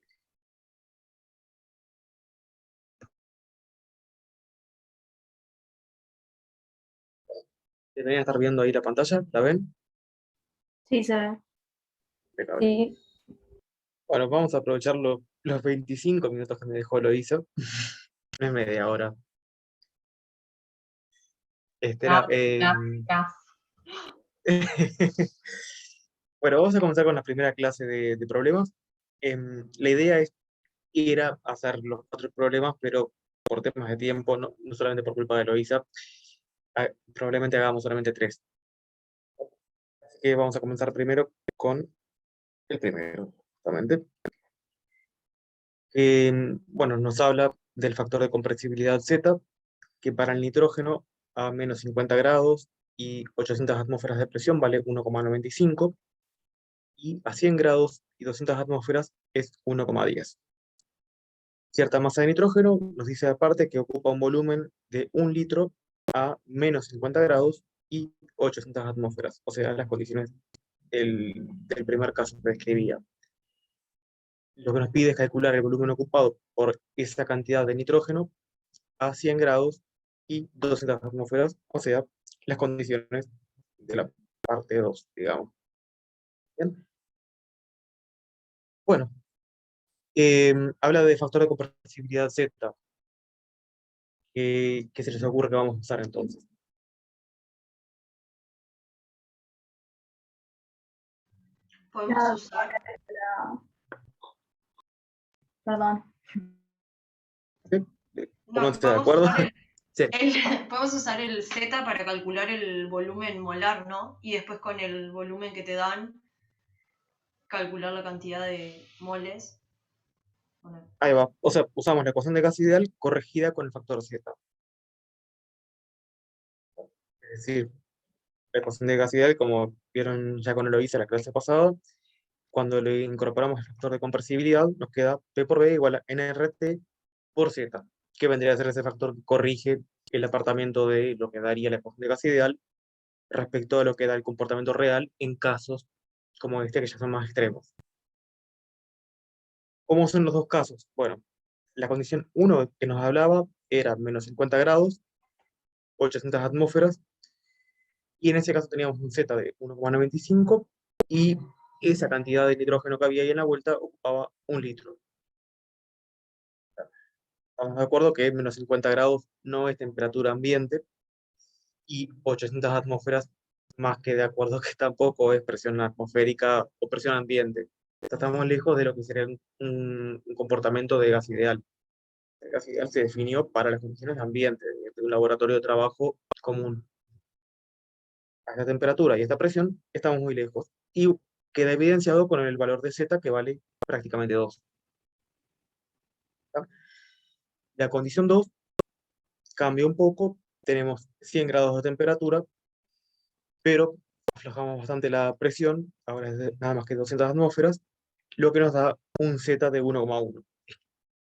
¿Deberían estar viendo ahí la pantalla? ¿La ven? Sí, se ve. Impecable. Sí, Bueno, vamos a aprovechar los 25 minutos que me dejó Loisa. No es media hora. Gracias, Era, gracias. Bueno, vamos a comenzar con la primera clase de problemas. La idea era hacer los 4 problemas, pero por temas de tiempo, no solamente por culpa de Loisa, probablemente hagamos solamente 3. Así que vamos a comenzar primero con el primero, justamente. Bueno, nos habla del factor de compresibilidad Z, que para el nitrógeno a menos 50 grados y 800 atmósferas de presión vale 1,95, y a 100 grados y 200 atmósferas es 1,10. Cierta masa de nitrógeno nos dice aparte que ocupa un volumen de 1 litro a menos 50 grados y 800 atmósferas, o sea, las condiciones del primer caso que describía. Lo que nos pide es calcular el volumen ocupado por esa cantidad de nitrógeno a 100 grados y 200 atmósferas, o sea, las condiciones de la parte 2, digamos. ¿Bien? Bueno, habla de factor de compresibilidad Z. ¿Qué se les ocurre que vamos a usar entonces? Podemos la- usar, perdón. ¿Sí? no, ¿Pónganse de podemos acuerdo? usar Sí. podemos usar el Z para calcular el volumen molar, ¿no? Y después con el volumen que te dan, calcular la cantidad de moles. Bueno, Ahí va. O sea, usamos la ecuación de gas ideal corregida con el factor Z. Es decir, la ecuación de gas ideal, como vieron ya con Eloísa la clase pasada, cuando le incorporamos el factor de compresibilidad, nos queda P por B igual a NRT por Z, que vendría a ser ese factor que corrige el apartamiento de lo que daría la ecuación de gas ideal respecto a lo que da el comportamiento real en casos como este que ya son más extremos. ¿Cómo son los dos casos? Bueno, la condición 1 que nos hablaba era menos 50 grados, 800 atmósferas, y en ese caso teníamos un Z de 1,95 y esa cantidad de nitrógeno que había ahí en la vuelta ocupaba 1 litro. Estamos de acuerdo que menos 50 grados no es temperatura ambiente y 800 atmósferas más que de acuerdo que tampoco es presión atmosférica o presión ambiente. Estamos lejos de lo que sería un comportamiento de gas ideal. El gas ideal se definió para las condiciones de ambiente, de un laboratorio de trabajo común. A esta temperatura y esta presión estamos muy lejos. Y queda evidenciado con el valor de Z que vale prácticamente 2. ¿Está? La condición 2 cambia un poco. Tenemos 100 grados de temperatura, pero aflojamos bastante la presión, ahora es de nada más que 200 atmósferas, lo que nos da un Z de 1,1.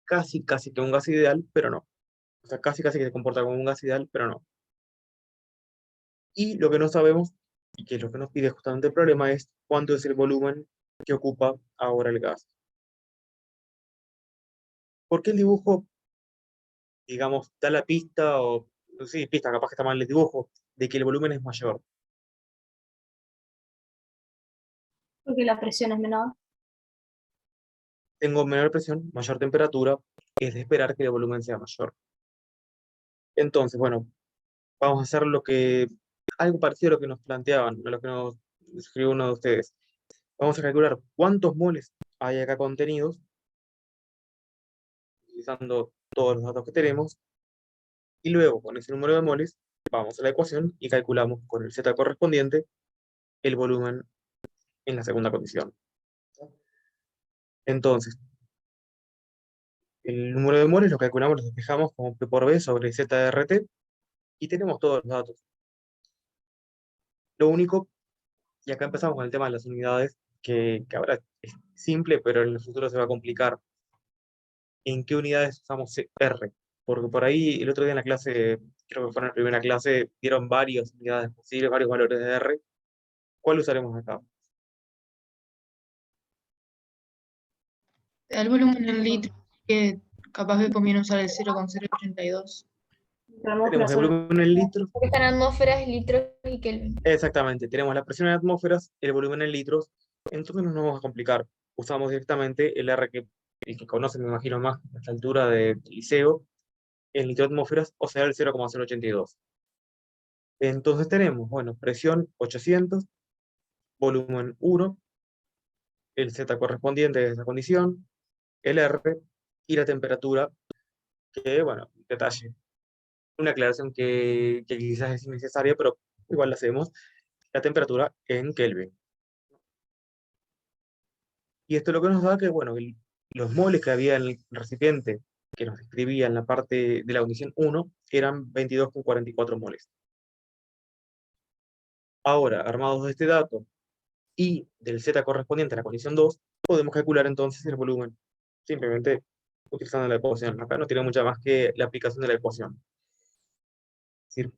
Casi que un gas ideal, pero no. O sea, casi que se comporta como un gas ideal, pero no. Y lo que no sabemos, y que es lo que nos pide justamente el problema, es cuánto es el volumen que ocupa ahora el gas. ¿Por qué el dibujo, digamos, da la pista, o no sé, pista, capaz que está mal el dibujo, de que el volumen es mayor? Porque la presión es menor. Tengo menor presión, mayor temperatura, es de esperar que el volumen sea mayor. Entonces, bueno, vamos a hacer algo parecido a lo que nos planteaban, a lo que nos escribió uno de ustedes. Vamos a calcular cuántos moles hay acá contenidos, utilizando todos los datos que tenemos, y luego con ese número de moles vamos a la ecuación y calculamos con el Z correspondiente el volumen en la segunda condición. Entonces, el número de moles lo calculamos, lo despejamos como P por B sobre ZRT, y tenemos todos los datos. Lo único, y acá empezamos con el tema de las unidades, que ahora es simple, pero en el futuro se va a complicar. ¿En qué unidades usamos R? Porque por ahí el otro día en la clase, creo que fue en la primera clase, dieron varias unidades posibles, varios valores de R. ¿Cuál usaremos acá? El volumen en litros, que capaz que conviene usar el 0,082. Tenemos el volumen en litros. Porque están atmósferas, litros y Kelvin. Exactamente, tenemos la presión en atmósferas, el volumen en litros entonces no nos vamos a complicar. Usamos directamente el R el que conocen, me imagino más a esta altura de liceo, en litro atmósferas, o sea, el 0,082. Entonces tenemos, bueno, presión 800, volumen 1, el Z correspondiente de esa condición, el R y la temperatura, que, bueno, detalle. Una aclaración que quizás es innecesaria, pero igual la hacemos, la temperatura en Kelvin. Y esto lo que nos da que, bueno, los moles que había en el recipiente que nos describía en la parte de la condición 1 eran 22,44 moles. Ahora, armados de este dato y del Z correspondiente a la condición 2, podemos calcular entonces el volumen, simplemente utilizando la ecuación. Acá no tiene mucha más que la aplicación de la ecuación. Es decir,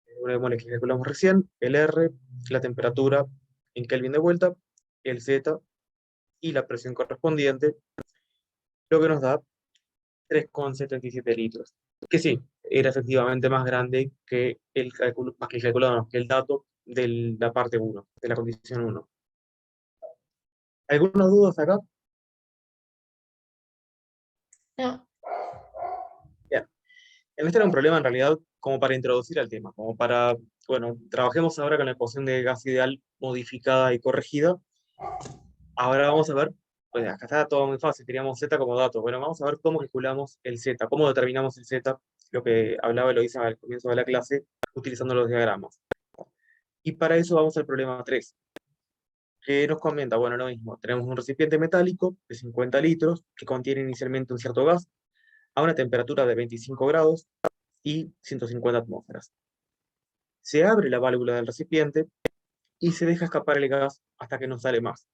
el número de moles que calculamos recién, el R, la temperatura en Kelvin de vuelta, el Z y la presión correspondiente, lo que nos da 3,77 litros. Que sí, era efectivamente más grande que el cálculo, más que el calculado, no, que el dato de la parte 1, de la condición 1. ¿Alguna duda hasta acá? No, Bien. Este era un problema en realidad como para introducir al tema, como para, bueno, trabajemos ahora con la ecuación de gas ideal modificada y corregida. Ahora vamos a ver, pues acá está todo muy fácil, teníamos Z como dato. Bueno, vamos a ver cómo calculamos el Z, cómo determinamos el Z, lo que hablaba Eloisa al comienzo de la clase, utilizando los diagramas. Y para eso vamos al problema 3, que nos comenta, bueno, lo mismo, tenemos un recipiente metálico de 50 litros que contiene inicialmente un cierto gas a una temperatura de 25 grados y 150 atmósferas. Se abre la válvula del recipiente y se deja escapar el gas hasta que no sale más.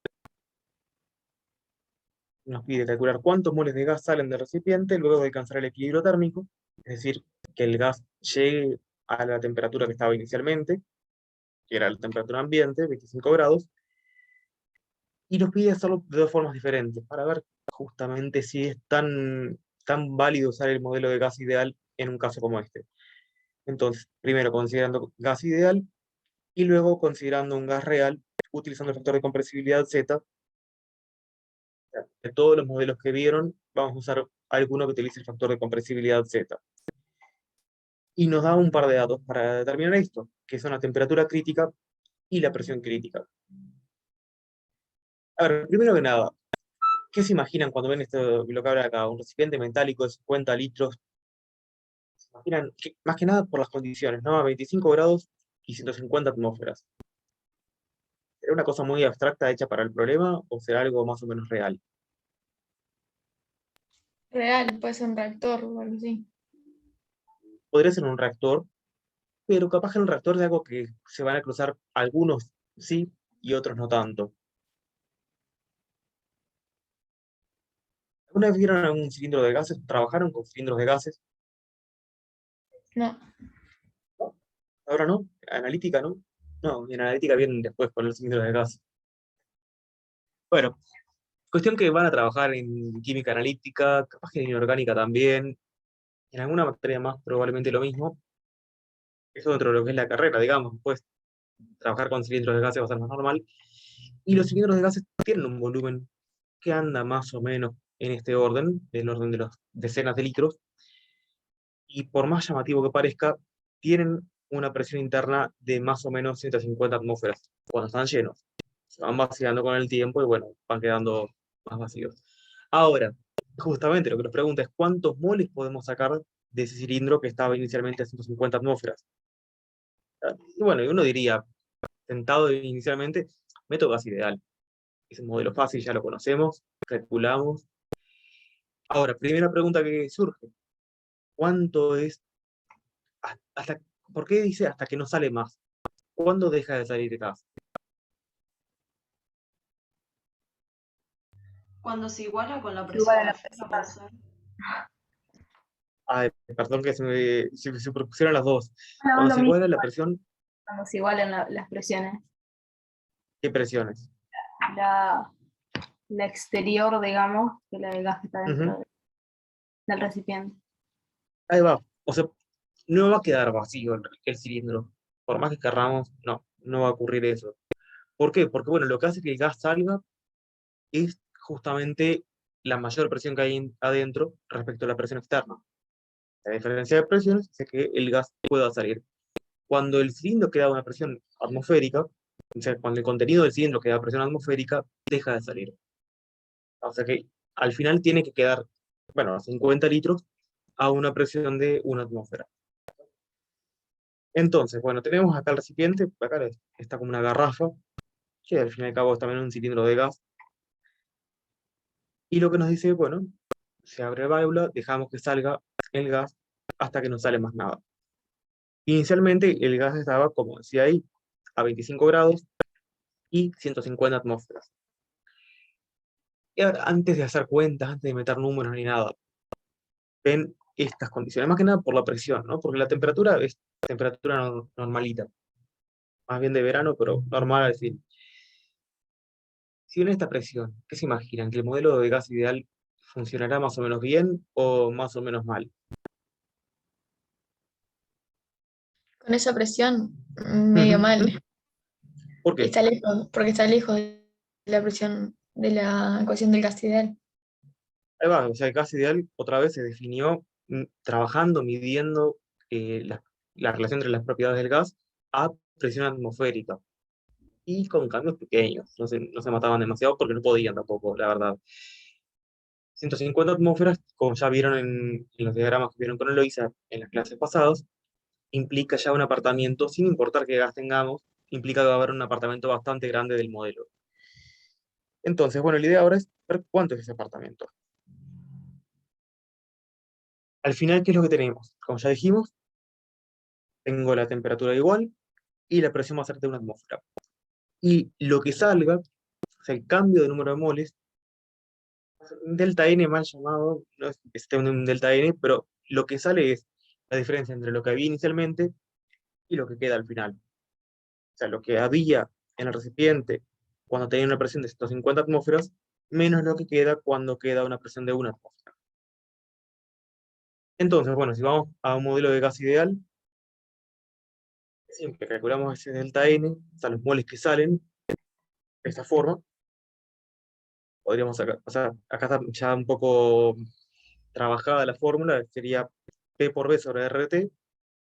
Nos pide calcular cuántos moles de gas salen del recipiente luego de alcanzar el equilibrio térmico, es decir, que el gas llegue a la temperatura que estaba inicialmente, que era la temperatura ambiente, 25 grados, y nos pide hacerlo de dos formas diferentes, para ver justamente si es tan válido usar el modelo de gas ideal en un caso como este. Entonces, primero considerando gas ideal, y luego considerando un gas real, utilizando el factor de compresibilidad Z. De todos los modelos que vieron, vamos a usar alguno que utilice el factor de compresibilidad Z. Y nos da un par de datos para determinar esto, que son la temperatura crítica y la presión crítica. A ver, primero que nada, ¿qué se imaginan cuando ven esto, lo que habla acá? Un recipiente metálico de 50 litros. Se imaginan, más que nada por las condiciones, ¿no? A 25 grados y 150 atmósferas. ¿Será una cosa muy abstracta hecha para el problema o será algo más o menos real? real, puede ser un reactor o algo así. Podría ser un reactor, pero capaz que en un reactor de algo que se van a cruzar algunos sí y otros no tanto. ¿Alguna vez vieron algún cilindro de gases? ¿Trabajaron con cilindros de gases? No, ¿No? ¿Ahora no? ¿Analítica no? No, en analítica vienen después con los cilindros de gas. Bueno, cuestión que van a trabajar en química analítica, capaz que en inorgánica también, en alguna materia más probablemente lo mismo. Eso dentro de lo que es la carrera, digamos, pues trabajar con cilindros de gases va a ser más normal. Y los cilindros de gases tienen un volumen que anda más o menos en este orden, del orden de los decenas de litros, y por más llamativo que parezca, tienen una presión interna de más o menos 150 atmósferas cuando están llenos. Se van vaciando con el tiempo y bueno, van quedando más vacíos. Ahora, justamente lo que nos pregunta es cuántos moles podemos sacar de ese cilindro que estaba inicialmente a 150 atmósferas. Y bueno, y uno diría, sentado inicialmente, método gas ideal. Es un modelo fácil, ya lo conocemos, calculamos. Ahora, primera pregunta que surge, ¿cuánto es, hasta, por qué dice hasta que no sale más? ¿Cuándo deja de salir gas? Cuando se iguala con la Igual presión a la de fuga, puede ser. Ay, perdón que se me superpusieron las dos. No, Cuando lo se mismo, iguala la presión, cuando se igualan las presiones. ¿qué presiones? La, la exterior, digamos, que la del gas que está dentro Ujú. del recipiente. Ahí va. O sea, no va a quedar vacío el cilindro. Por más que querramos, no va a ocurrir eso. ¿Por qué? Porque bueno, lo que hace que el gas salga es justamente la mayor presión que hay adentro respecto a la presión externa. La diferencia de presiones hace que el gas pueda salir. Cuando el cilindro queda a una presión atmosférica, o sea, cuando el contenido del cilindro queda a presión atmosférica, deja de salir. O sea que al final tiene que quedar, bueno, a 50 litros a una presión de 1 atmósfera. Entonces, bueno, tenemos acá el recipiente, acá está como una garrafa, que al fin y al cabo es también un cilindro de gas. Y lo que nos dice, bueno, se abre la válvula, dejamos que salga el gas hasta que no sale más nada. Inicialmente el gas estaba, como decía ahí, a 25 grados y 150 atmósferas. Y ahora, antes de hacer cuentas, antes de meter números ni nada, ven estas condiciones, más que nada por la presión, ¿no? Porque la temperatura es temperatura normalita, más bien de verano, pero normal, es decir, si ven esta presión, ¿qué se imaginan? ¿Que el modelo de gas ideal funcionará más o menos bien o más o menos mal? Con esa presión, medio mal. ¿Por qué? Está lejos, porque está lejos de la presión de la ecuación del gas ideal. Ahí va, o sea, el gas ideal otra vez se definió trabajando, midiendo la relación entre las propiedades del gas a presión atmosférica. Y con cambios pequeños, no se mataban demasiado porque no podían tampoco, la verdad. 150 atmósferas, como ya vieron en los diagramas que vieron con Eloisa en las clases pasadas, implica ya un apartamiento, sin importar qué gas tengamos, implica que va a haber un apartamento bastante grande del modelo. Entonces, bueno, la idea ahora es ver cuánto es ese apartamento. Al final, ¿qué es lo que tenemos? Como ya dijimos, tengo la temperatura igual y la presión va a ser de 1 atmósfera. Y lo que salga, o sea, el cambio de número de moles, un delta N mal llamado, no es que esté un delta N, pero lo que sale es la diferencia entre lo que había inicialmente y lo que queda al final. O sea, lo que había en el recipiente cuando tenía una presión de 150 atmósferas, menos lo que queda cuando queda una presión de 1 atmósfera. Entonces, bueno, si vamos a un modelo de gas ideal, siempre calculamos ese delta N, o sea, los moles que salen, de esta forma. Podríamos sacar, o sea, acá está ya un poco trabajada la fórmula, sería P por B sobre RT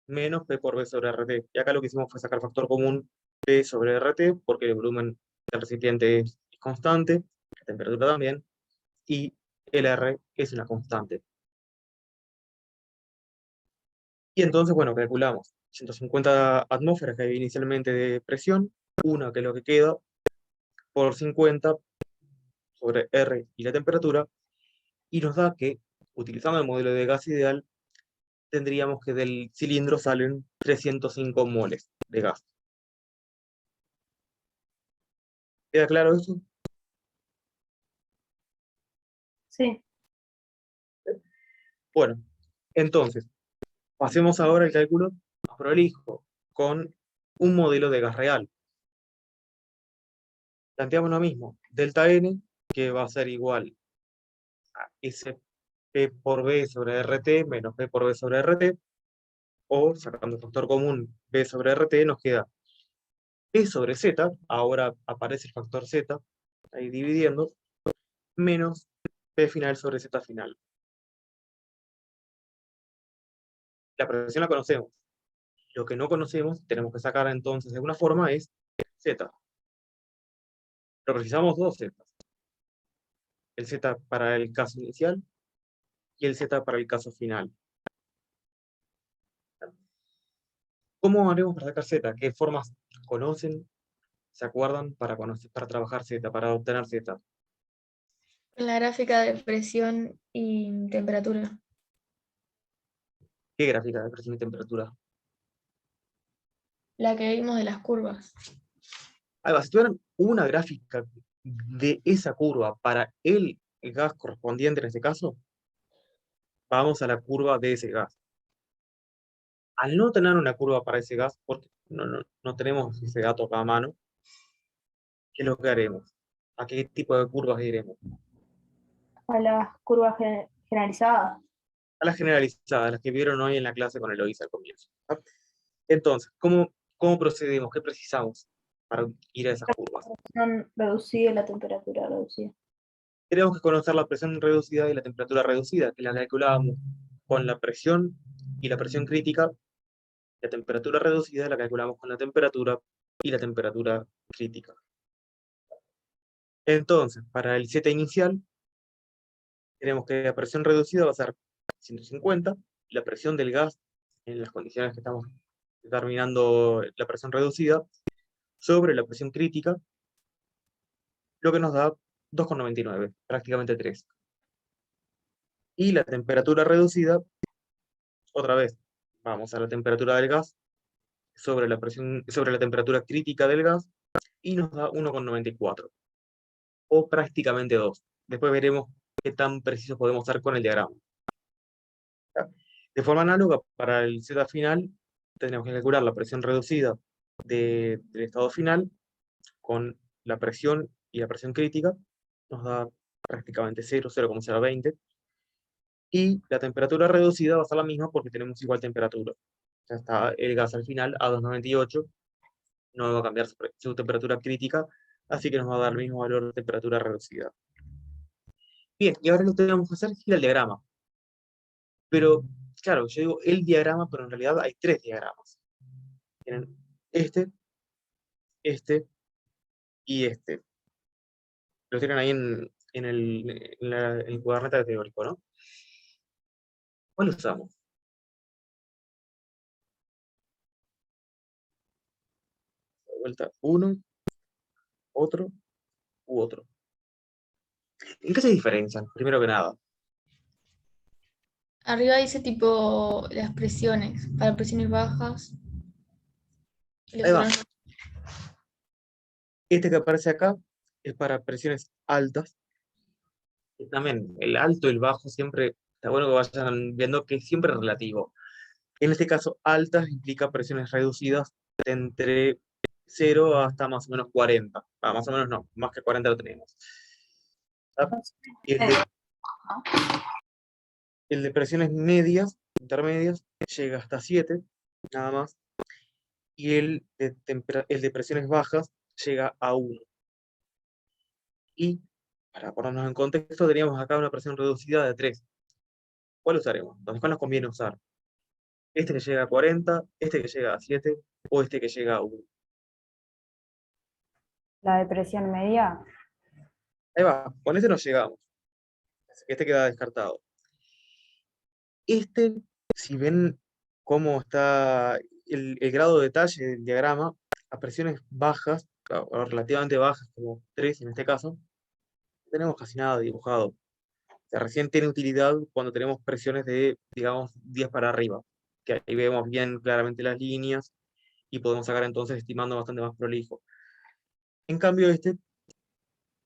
menos P por B sobre RT. Y acá lo que hicimos fue sacar factor común P sobre RT, porque el volumen del recipiente es constante, la temperatura también, y el R es una constante. Y entonces, bueno, calculamos 150 atmósferas que había inicialmente de presión, una que es lo que queda, por 50 sobre R y la temperatura, y nos da que, utilizando el modelo de gas ideal, tendríamos que del cilindro salen 305 moles de gas. ¿Queda claro eso? Sí. Bueno, entonces, pasemos ahora el cálculo más prolijo con un modelo de gas real. Planteamos lo mismo, delta N, que va a ser igual a S P por B sobre RT menos P por B sobre RT, o sacando el factor común B sobre RT, nos queda P sobre Z, ahora aparece el factor Z, ahí dividiendo, menos P final sobre Z final. La presión la conocemos. Lo que no conocemos, tenemos que sacar entonces de alguna forma, es Z. Pero precisamos dos Z. El Z para el caso inicial y el Z para el caso final. ¿Cómo haremos para sacar Z? ¿Qué formas conocen, se acuerdan para trabajar Z, para obtener Z? En la gráfica de presión y temperatura. ¿Qué gráfica de presión y temperatura? La que vimos de las curvas. Ahí va, si tuvieran una gráfica de esa curva para el gas correspondiente en este caso, vamos a la curva de ese gas. Al no tener una curva para ese gas, porque no tenemos ese dato acá a mano, ¿qué es lo que haremos? ¿A qué tipo de curvas iremos? A las curvas generalizadas. A las generalizadas, las que vieron hoy en la clase con Eloisa al comienzo. ¿Ah? Entonces, ¿cómo procedemos? ¿Qué precisamos? para ir a esas curvas. Presión reducida y la temperatura reducida. Tenemos que conocer la presión reducida y la temperatura reducida, que la calculábamos con la presión y la presión crítica. La temperatura reducida la calculamos con la temperatura y la temperatura crítica. Entonces, para el Z inicial, tenemos que la presión reducida va a ser 150, y la presión del gas, en las condiciones que estamos determinando la presión reducida, sobre la presión crítica, lo que nos da 2,99, prácticamente 3. Y la temperatura reducida, otra vez, vamos a la temperatura del gas, sobre la temperatura crítica del gas, y nos da 1,94, o prácticamente 2. Después veremos qué tan precisos podemos ser con el diagrama. De forma análoga, para el Z final, tenemos que calcular la presión reducida del estado final con la presión y la presión crítica, nos da prácticamente 0, 0,020, y la temperatura reducida va a ser la misma porque tenemos igual temperatura. Ya está el gas al final a 298, no va a cambiar su temperatura crítica, así que nos va a dar el mismo valor de temperatura reducida. Bien, y ahora lo que tenemos que hacer es ir al diagrama. Pero, claro, yo digo el diagrama, pero en realidad hay 3 diagramas. Tienen este y este. Los tienen ahí en el cuaderneta teórico, ¿no? ¿Cuál usamos? De vuelta, uno, otro, u otro. ¿En qué se diferencian? Primero que nada. Arriba dice tipo las presiones, para presiones bajas. Y los Ahí va. otros Este que aparece acá es para presiones altas. Y también el alto y el bajo siempre, está bueno que vayan viendo que es siempre relativo. En este caso, altas implica presiones reducidas de entre 0 hasta más o menos 40. Más o menos no, más que 40 lo tenemos. Y el de presiones medias, intermedias, llega hasta 7, nada más. Y el de presiones bajas llega a 1. Y, para ponernos en contexto, teníamos acá una presión reducida de 3. ¿Cuál usaremos? Entonces, ¿cuál nos conviene usar? ¿Este que llega a 40, este que llega a 7, o este que llega a 1? La depresión media. Ahí va, con este nos llegamos. Así que este queda descartado. Este, si ven cómo está el grado de detalle del diagrama, a presiones bajas, o relativamente bajas, como 3 en este caso, no tenemos casi nada dibujado. O sea, recién tiene utilidad cuando tenemos presiones de, digamos, 10 para arriba, que ahí vemos bien claramente las líneas y podemos sacar entonces estimando bastante más prolijo. En cambio este,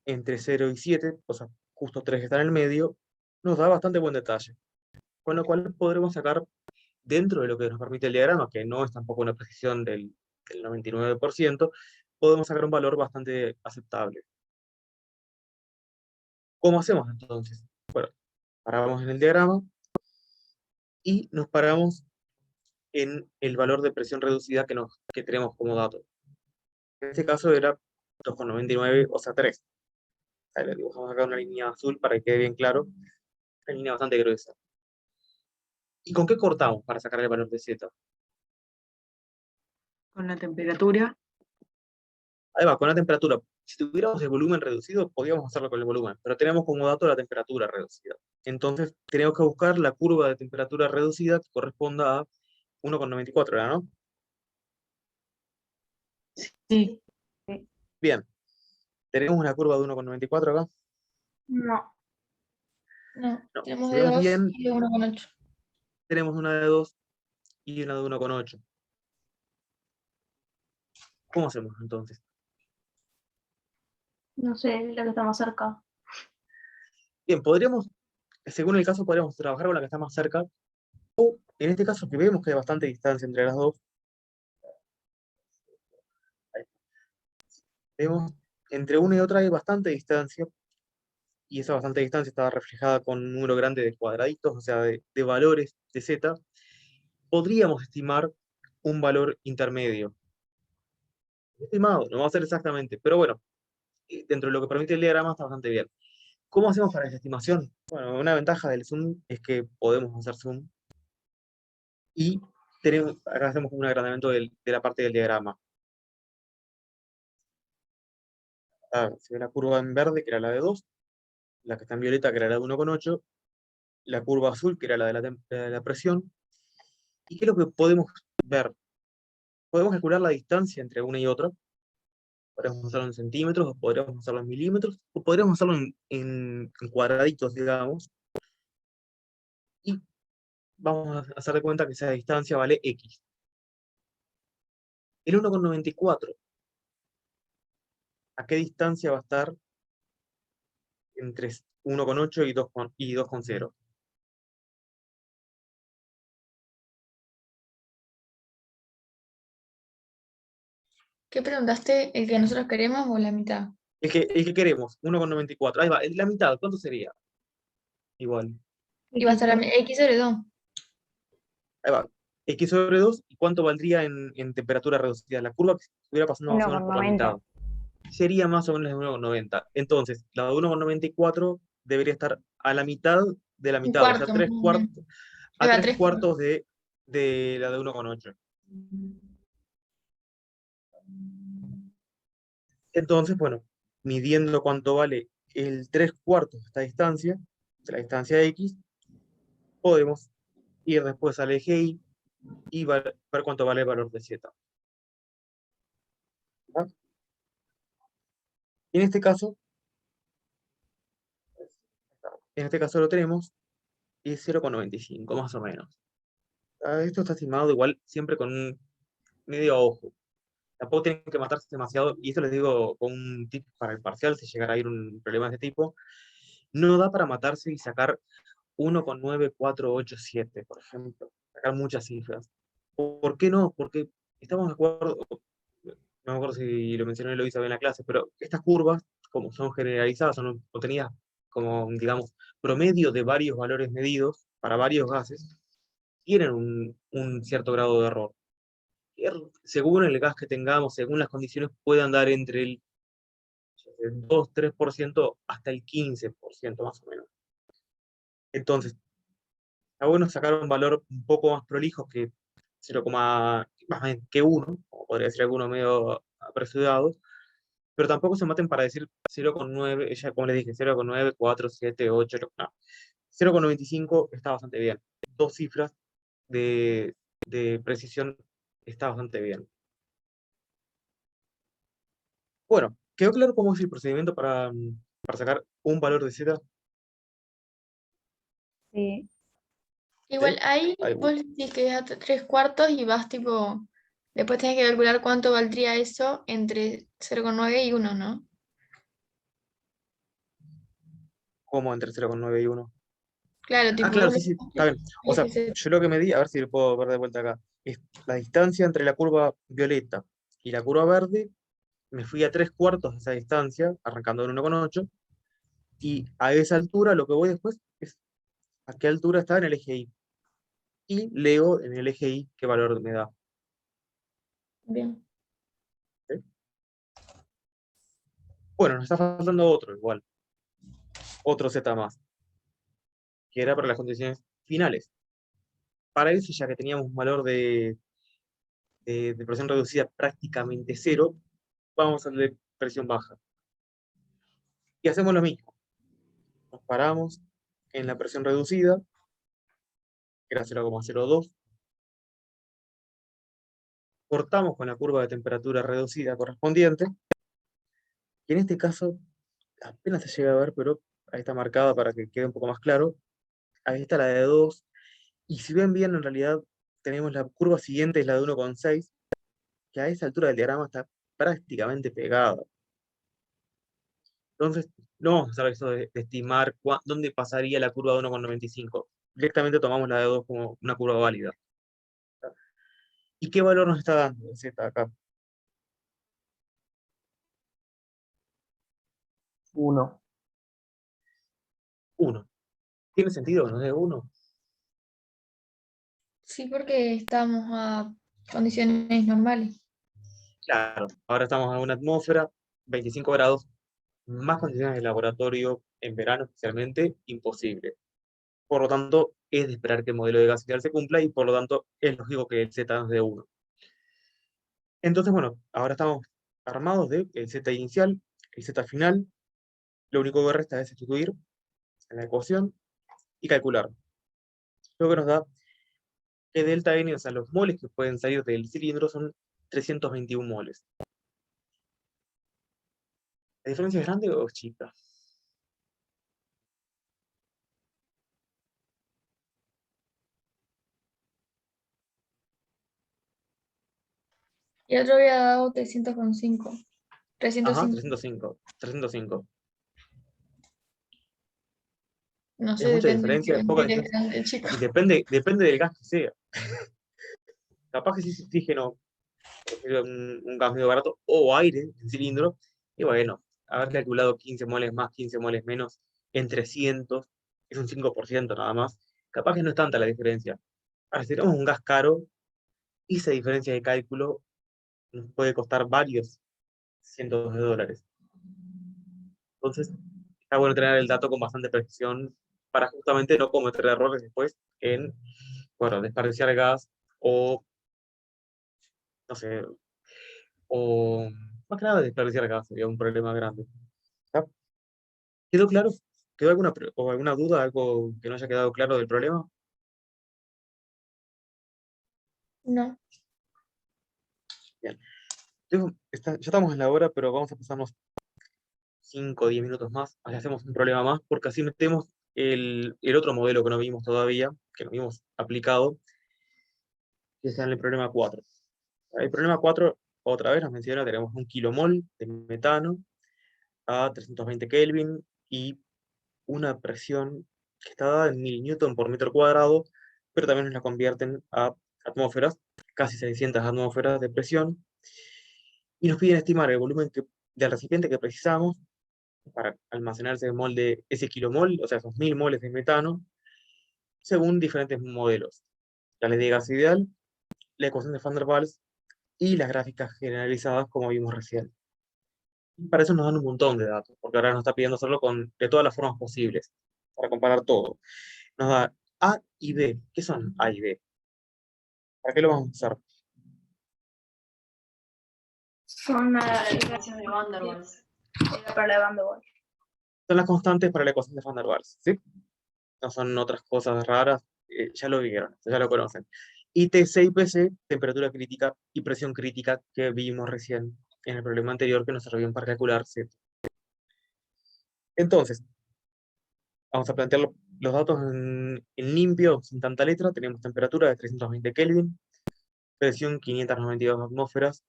entre 0 y 7, o sea, justo 3 que está en el medio, nos da bastante buen detalle. Con lo cual podremos sacar, dentro de lo que nos permite el diagrama, que no es tampoco una precisión del 99%, podemos sacar un valor bastante aceptable. ¿Cómo hacemos entonces? Bueno, paramos en el diagrama y nos paramos en el valor de presión reducida que tenemos como dato. En este caso era 2,99, o sea 3. Ahí le dibujamos acá una línea azul para que quede bien claro. Una línea bastante gruesa. ¿Y con qué cortamos para sacar el valor de Z? Con la temperatura. Ahí va, con la temperatura. Si tuviéramos el volumen reducido, podríamos hacerlo con el volumen, pero tenemos como dato la temperatura reducida. Entonces, tenemos que buscar la curva de temperatura reducida que corresponda a 1,94, ¿verdad, no? Sí. Bien. ¿Tenemos una curva de 1,94 acá? No. no, tenemos Si de vemos 2 bien, y de 1,8. tenemos una de 2 y una de 1,8. ¿Cómo hacemos entonces? No sé, la que está más cerca. Bien, podríamos, según el caso, podríamos trabajar con la que está más cerca, o en este caso que vemos que hay bastante distancia entre las dos, vemos entre una y otra hay bastante distancia, y esa bastante distancia está reflejada con un número grande de cuadraditos, o sea, de valores de Z. Podríamos estimar un valor intermedio. estimado, no va a ser exactamente, pero bueno, dentro de lo que permite el diagrama está bastante bien. ¿Cómo hacemos para esa estimación? Bueno, una ventaja del zoom es que podemos hacer zoom y acá hacemos un agrandamiento de la parte del diagrama. Se ve la curva en verde, que era la de 2, la que está en violeta, que era la de 1,8, la curva azul, que era la de la presión. ¿Y qué es lo que podemos ver? Podemos calcular la distancia entre una y otra. Podríamos hacerlo en centímetros, o podríamos hacerlo en milímetros, o podríamos hacerlo en cuadraditos, digamos. Y vamos a hacer de cuenta que esa distancia vale X. El 1,94. ¿A qué distancia va a estar entre 1,8 y 2,0? ¿Qué preguntaste? ¿El que nosotros queremos o la mitad? El que queremos, 1,94. Ahí va, la mitad, ¿cuánto sería? Igual. Y va a estar X sobre 2. Ahí va. X sobre 2, ¿y cuánto valdría en temperatura reducida? La curva que estuviera pasando más o menos por la mitad. 1,90. Sería más o menos de 1,90. Entonces, la de 1,94 debería estar a la mitad de la Un mitad, o sea, cuarto, más o menos. a Ahí va, 3 3 cuartos de la de 1,8. Entonces, bueno, midiendo cuánto vale el 3 cuartos de esta distancia, de la distancia X, podemos ir después al eje Y y ver cuánto vale el valor de Z. ¿Va? En este caso lo tenemos, y es 0,95 más o menos. Esto está estimado igual siempre con un medio ojo. Tampoco tienen que matarse demasiado, y esto les digo con un tip para el parcial, si llegara a ir un problema de este tipo. No da para matarse y sacar 1,9487, por ejemplo. Sacar muchas cifras. ¿Por qué no? Porque estamos de acuerdo, no me acuerdo si lo mencioné o lo hice en la clase, pero estas curvas, como son generalizadas, son obtenidas como, digamos, promedio de varios valores medidos para varios gases, tienen un cierto grado de error. Según el gas que tengamos, según las condiciones, puede andar entre el 2-3% hasta el 15% más o menos. Entonces, está bueno sacar un valor un poco más prolijo que 0, más bien que 1, como podría decir alguno medio apresurado, pero tampoco se maten para decir 0,9, ya como les dije, 0,9, 4, 7, 8, no. 0,95 está bastante bien. 2 cifras de precisión está bastante bien. Bueno, ¿quedó claro cómo es el procedimiento para sacar un valor de Z? Sí. Igual ¿Sí? ahí vos decís que es a 3 cuartos y vas tipo. Después tenés que calcular cuánto valdría eso entre 0,9 y 1, ¿no? ¿Cómo entre 0,9 y 1? Claro, tipo, Claro, vos sí, le sí, está bien. O sea, yo lo que medí, a ver si lo puedo ver de vuelta acá, es la distancia entre la curva violeta y la curva verde. Me fui a 3 cuartos de esa distancia, arrancando en 1,8, y a esa altura lo que voy después es a qué altura está en el eje Y. Y leo en el eje Y qué valor me da. Bien. ¿Sí? Bueno, nos está faltando otro igual. Otro Z más, que era para las condiciones finales. Para eso, ya que teníamos un valor de presión reducida prácticamente 0, vamos a darle presión baja. Y hacemos lo mismo. Nos paramos en la presión reducida, que era 0,02. Cortamos con la curva de temperatura reducida correspondiente. Y en este caso, apenas se llega a ver, pero ahí está marcada para que quede un poco más claro. Ahí está la de 2. Y si ven bien, en realidad tenemos la curva siguiente, es la de 1,6, que a esa altura del diagrama está prácticamente pegada. Entonces, no vamos a hacer eso de estimar dónde pasaría la curva de 1,95. Directamente tomamos la de 2 como una curva válida. ¿Y qué valor nos está dando Z acá? 1. 1. ¿Tiene sentido que nos dé 1? Sí, porque estamos a condiciones normales. Claro, ahora estamos a una atmósfera, 25 grados, más condiciones de laboratorio en verano especialmente, imposible. Por lo tanto, es de esperar que el modelo de gas ideal se cumpla y por lo tanto es lógico que el Z es de 1. Entonces, bueno, ahora estamos armados de el Z inicial, el Z final. Lo único que resta es sustituir en la ecuación y calcular. Lo que nos da que delta N, o sea, los moles que pueden salir del cilindro son 321 moles. ¿La diferencia es grande o es chica? Y el otro había dado 300,5. Ajá, 305. 305. No Es sé, mucha depende de diferencia, qué es poca nivel es diferencia. grande, chico. Y depende del gas que sea. Capaz que si es oxígeno, un gas medio barato, o aire en cilindro, y bueno, haber calculado 15 moles más, 15 moles menos, en 300, es un 5% nada más. Capaz que no es tanta la diferencia. Ahora, si tenemos un gas caro, esa diferencia de cálculo nos puede costar varios cientos de dólares. Entonces, está bueno tener el dato con bastante precisión para justamente no cometer errores después en, bueno, desperdiciar gas o, no sé, o más que nada desperdiciar gas sería un problema grande. ¿Está? ¿Quedó claro? ¿Quedó alguna duda, algo que no haya quedado claro del problema? No. Bien. Entonces, ya estamos en la hora, pero vamos a pasarnos 5 o 10 minutos más, así hacemos un problema más, porque así metemos el otro modelo que no vimos todavía, que no vimos aplicado, que está en el problema 4. El problema 4, otra vez nos menciona, tenemos 1 kilomol de metano a 320 Kelvin y una presión que está dada en 1000 newton por metro cuadrado, pero también nos la convierten a atmósferas, casi 600 atmósferas de presión, y nos piden estimar el volumen del recipiente que precisamos para almacenar ese kilomol, o sea, esos 1000 moles de metano, según diferentes modelos. La ley de gas ideal, la ecuación de Van der Waals y las gráficas generalizadas como vimos recién. Y para eso nos dan un montón de datos, porque ahora nos está pidiendo hacerlo de todas las formas posibles, para comparar todo. Nos da A y B. ¿Qué son A y B? ¿Para qué lo vamos a usar? Son La ecuación de Van der Waals. para la de Van der Waals. Son las constantes para la ecuación de Van der Waals, ¿sí? No son otras cosas raras, ya lo vieron, ya lo conocen. Y TC y PC, temperatura crítica y presión crítica, que vimos recién en el problema anterior, que nos servían para calcular Z. Entonces, vamos a plantear los datos en limpio, sin tanta letra. Tenemos temperatura de 320 Kelvin, presión 592 atmósferas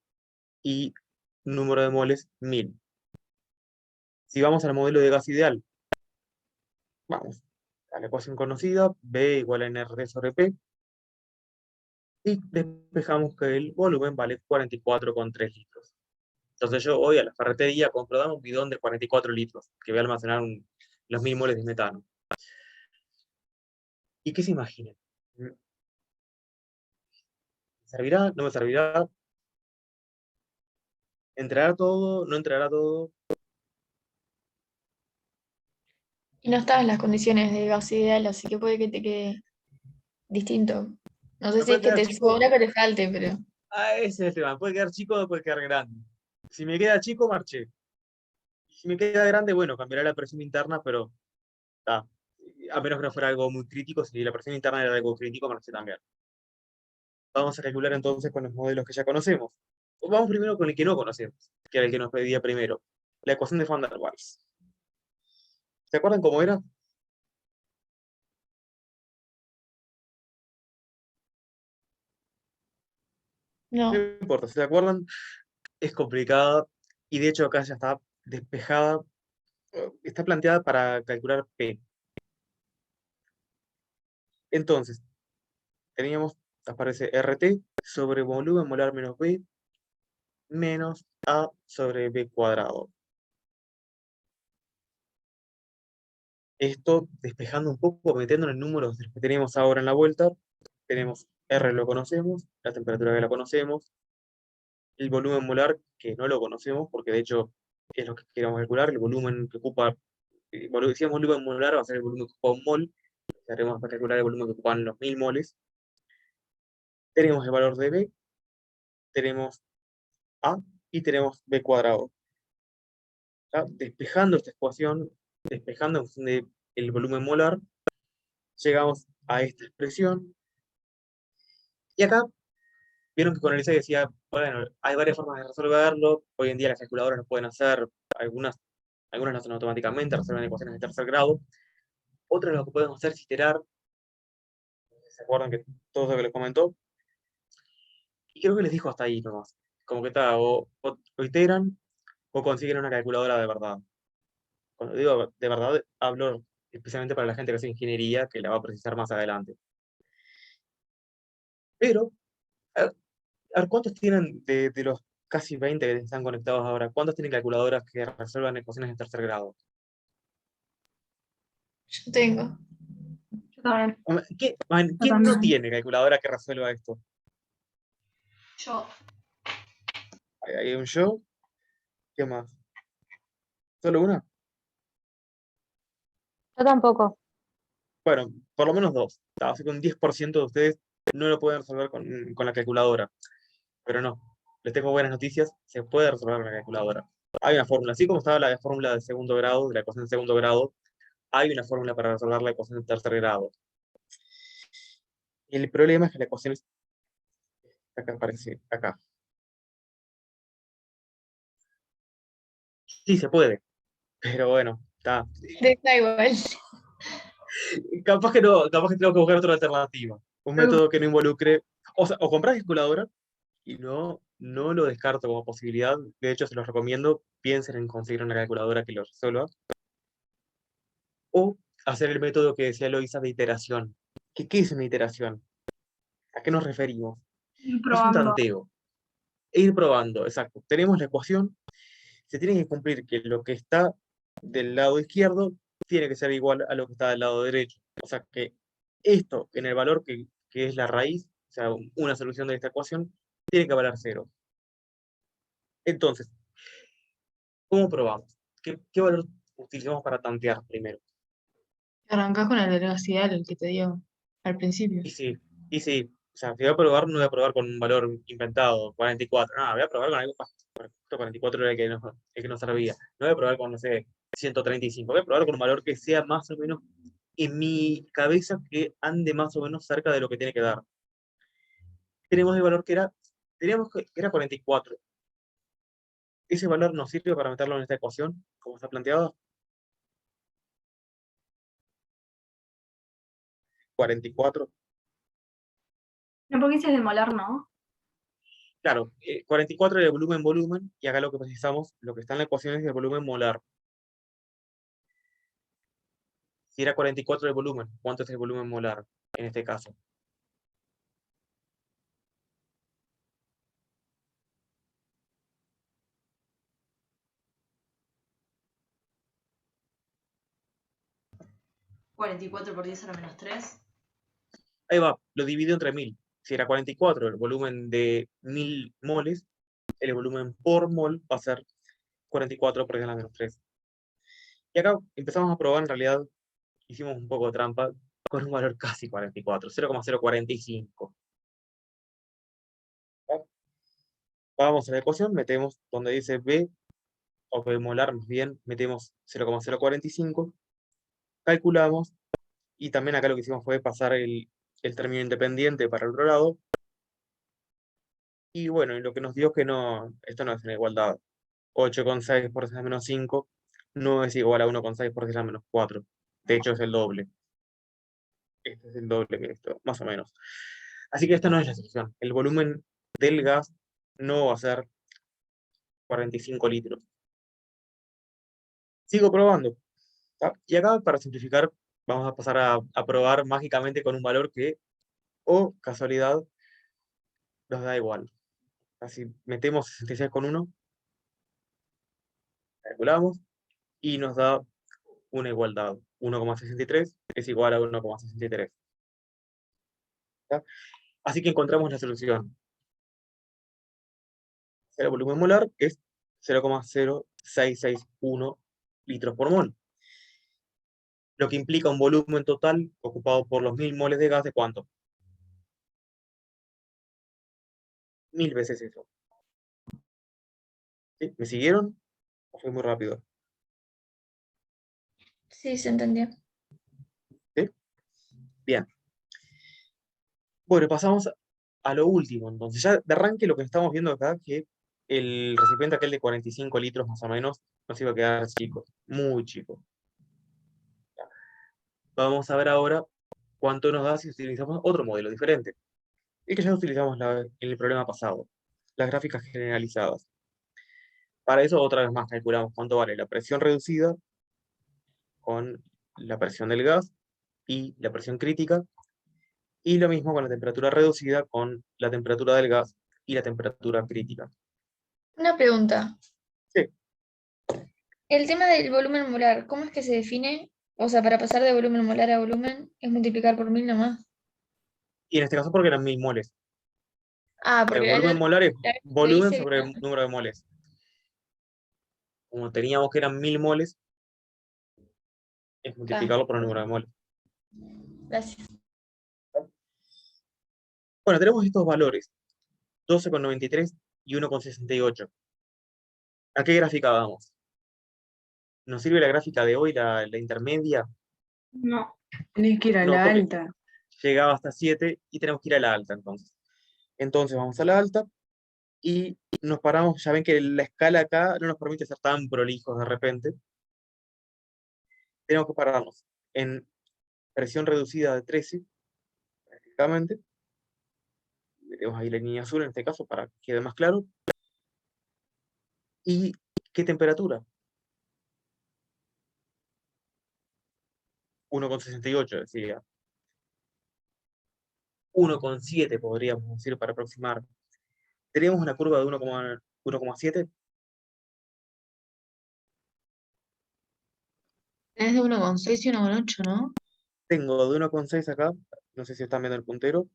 y número de moles 1000. Si vamos al modelo de gas ideal, vamos a la ecuación conocida, B igual a NRT sobre P, y despejamos que el volumen vale 44,3 litros. Entonces yo voy a la ferretería, compro un bidón de 44 litros, que voy a almacenar los 1000 moles de metano. ¿Y qué se imaginan? ¿Me servirá? ¿No me servirá? ¿Entrará todo? ¿No entrará todo? Y no estás en las condiciones de gas ideal, así que puede que te quede distinto. No sé ¿Me si es puede que quedar te chico? sobra o que te falte, pero. Ah, ese es el tema. ¿Me puede quedar chico o puede quedar grande? Si me queda chico, marché. Si me queda grande, bueno, cambiará la presión interna, pero está. A menos que no fuera algo muy crítico, si la presión interna era algo crítico, marché también. Vamos a calcular entonces con los modelos que ya conocemos. Vamos primero con el que no conocemos, que era el que nos pedía primero. La ecuación de Van der Waals. ¿Se acuerdan cómo era? No No. importa, si se acuerdan, es complicada y de hecho acá ya está despejada, está planteada para calcular P. Entonces, aparece RT sobre volumen molar menos B menos A sobre B cuadrado. Esto despejando un poco, metiendo en números de los que tenemos ahora en la vuelta, tenemos R lo conocemos, la temperatura que la conocemos, el volumen molar, que no lo conocemos, porque de hecho es lo que queremos calcular, el volumen que ocupa, decíamos volumen molar, va a ser el volumen que ocupa un mol, haremos para calcular el volumen que ocupan los 1000 moles. Tenemos el valor de B, tenemos A y tenemos B cuadrado. ¿Ya? Despejando esta ecuación, despejando en función del volumen molar, llegamos a esta expresión. Y acá, vieron que con el ICE decía, bueno, hay varias formas de resolverlo, hoy en día las calculadoras lo pueden hacer, algunas lo hacen automáticamente, resuelven ecuaciones de tercer grado, otras lo que podemos hacer es iterar, ¿se acuerdan que todo lo que les comentó? Y creo que les dijo hasta ahí nomás, como que está, o iteran, o consiguen una calculadora de verdad. Cuando digo de verdad, hablo especialmente para la gente que hace ingeniería, que la va a precisar más adelante. Pero, a ver, ¿cuántos tienen de los casi 20 que están conectados ahora? ¿Cuántos tienen calculadoras que resuelvan ecuaciones de tercer grado? Yo tengo. Yo también. ¿Quién no tiene calculadora que resuelva esto? Yo. Hay un yo. ¿Qué más? ¿Solo una? Yo tampoco. Bueno, por lo menos dos. Así que un 10% de ustedes no lo pueden resolver con la calculadora. Pero no, les tengo buenas noticias, se puede resolver con la calculadora. Hay una fórmula, así como estaba la fórmula de segundo grado, de la ecuación de segundo grado, hay una fórmula para resolver la ecuación de tercer grado. El problema es que la ecuación es acá, aparece acá. Sí se puede, pero bueno, está. Da igual. Capaz que tengo que buscar otra alternativa. Un método que no involucre. O sea, o comprar calculadora, y no lo descarto como posibilidad. De hecho, se los recomiendo. Piensen en conseguir una calculadora que lo resuelva. O hacer el método que decía Loisa de iteración. ¿Qué es una iteración? ¿A qué nos referimos? Ir Es un probando. tanteo. E ir probando, exacto. Tenemos la ecuación. Se tiene que cumplir que lo que está del lado izquierdo tiene que ser igual a lo que está del lado derecho. O sea que esto, en el valor que es la raíz, o sea, una solución de esta ecuación, tiene que valer 0. Entonces, ¿cómo probamos? ¿Qué valor utilizamos para tantear primero? Arrancás con el de velocidad, el que te dio al principio. Y sí, o sea, si voy a probar, no voy a probar con un valor inventado, 44. No, voy a probar con algo más. 44 era el que no servía. No voy a probar con, no sé, 135. Voy a probar con un valor que sea más o menos en mi cabeza, que ande más o menos cerca de lo que tiene que dar. Tenemos el valor teníamos que era 44. Ese valor nos sirve para meterlo en esta ecuación, como está planteado. 44. No, porque ese es de molar, ¿no? Claro, 44 es el volumen, y acá lo que precisamos, lo que está en la ecuación es el volumen molar. Si era 44 el volumen, ¿cuánto es el volumen molar en este caso? ¿44 por 10 a la menos 3? Ahí va, lo divido entre 1000. Si era 44 el volumen de 1000 moles, el volumen por mol va a ser 44 por 10 a la menos 3. Y acá empezamos a probar, en realidad hicimos un poco de trampa, con un valor casi 44, 0,045. Vamos a la ecuación, metemos donde dice B, o B molar más bien, metemos 0,045, calculamos, y también acá lo que hicimos fue pasar el término independiente para el otro lado, y bueno, y lo que nos dio es que no, esto no es una igualdad. 8,6 por 10 a la menos 5 no es igual a 1,6 por 10 a la menos 4. De hecho, es el doble. Este es el doble que esto, más o menos. Así que esta no es la solución. El volumen del gas no va a ser 45 litros. Sigo probando. ¿Tá? Y acá, para simplificar, vamos a pasar a probar mágicamente con un valor que, o casualidad, nos da igual. Así metemos 66,1, calculamos, y nos da una igualdad. 1,63 es igual a 1,63. Así que encontramos la solución. el volumen molar es 0,0661 litros por mol. Lo que implica un volumen total ocupado por los 1000 moles de gas de ¿cuánto? 1000 veces eso. ¿Sí? ¿Me siguieron? ¿O fue muy rápido? Sí, se entendió. ¿Sí? Bien. Bueno, pasamos a lo último. Entonces, ya de arranque lo que estamos viendo acá, que el recipiente aquel de 45 litros más o menos, nos iba a quedar chico, muy chico. Vamos a ver ahora cuánto nos da si utilizamos otro modelo diferente. El que ya utilizamos en el problema pasado, las gráficas generalizadas. Para eso, otra vez más, calculamos cuánto vale la presión reducida con la presión del gas y la presión crítica, y lo mismo con la temperatura reducida con la temperatura del gas y la temperatura crítica. Una pregunta. Sí. El tema del volumen molar, ¿cómo es que se define? O sea, para pasar de volumen molar a volumen, es multiplicar por 1000 nomás. Y en este caso porque eran 1000 moles. Ah, El porque volumen molar es la que volumen dice sobre el número de moles. Como teníamos que eran 1000 moles, es multiplicarlo por el número de moles. Gracias. Bueno, tenemos estos valores, 12,93 y 1,68. ¿A qué gráfica vamos? ¿Nos sirve la gráfica de hoy, la intermedia? No. Tenés que ir a No, la porque alta. llegaba hasta 7 y tenemos que ir a la alta entonces. Entonces vamos a la alta y nos paramos. Ya ven que la escala acá no nos permite ser tan prolijos de repente. Tenemos que pararnos en presión reducida de 13, prácticamente. Metemos ahí la línea azul en este caso para que quede más claro. ¿Y qué temperatura? 1,68 decía. 1,7 podríamos decir para aproximar. Tenemos una curva de 1,7. Tenés de 1,6 y 1,8, ¿no? Tengo de 1,6 acá, no sé si están viendo el puntero,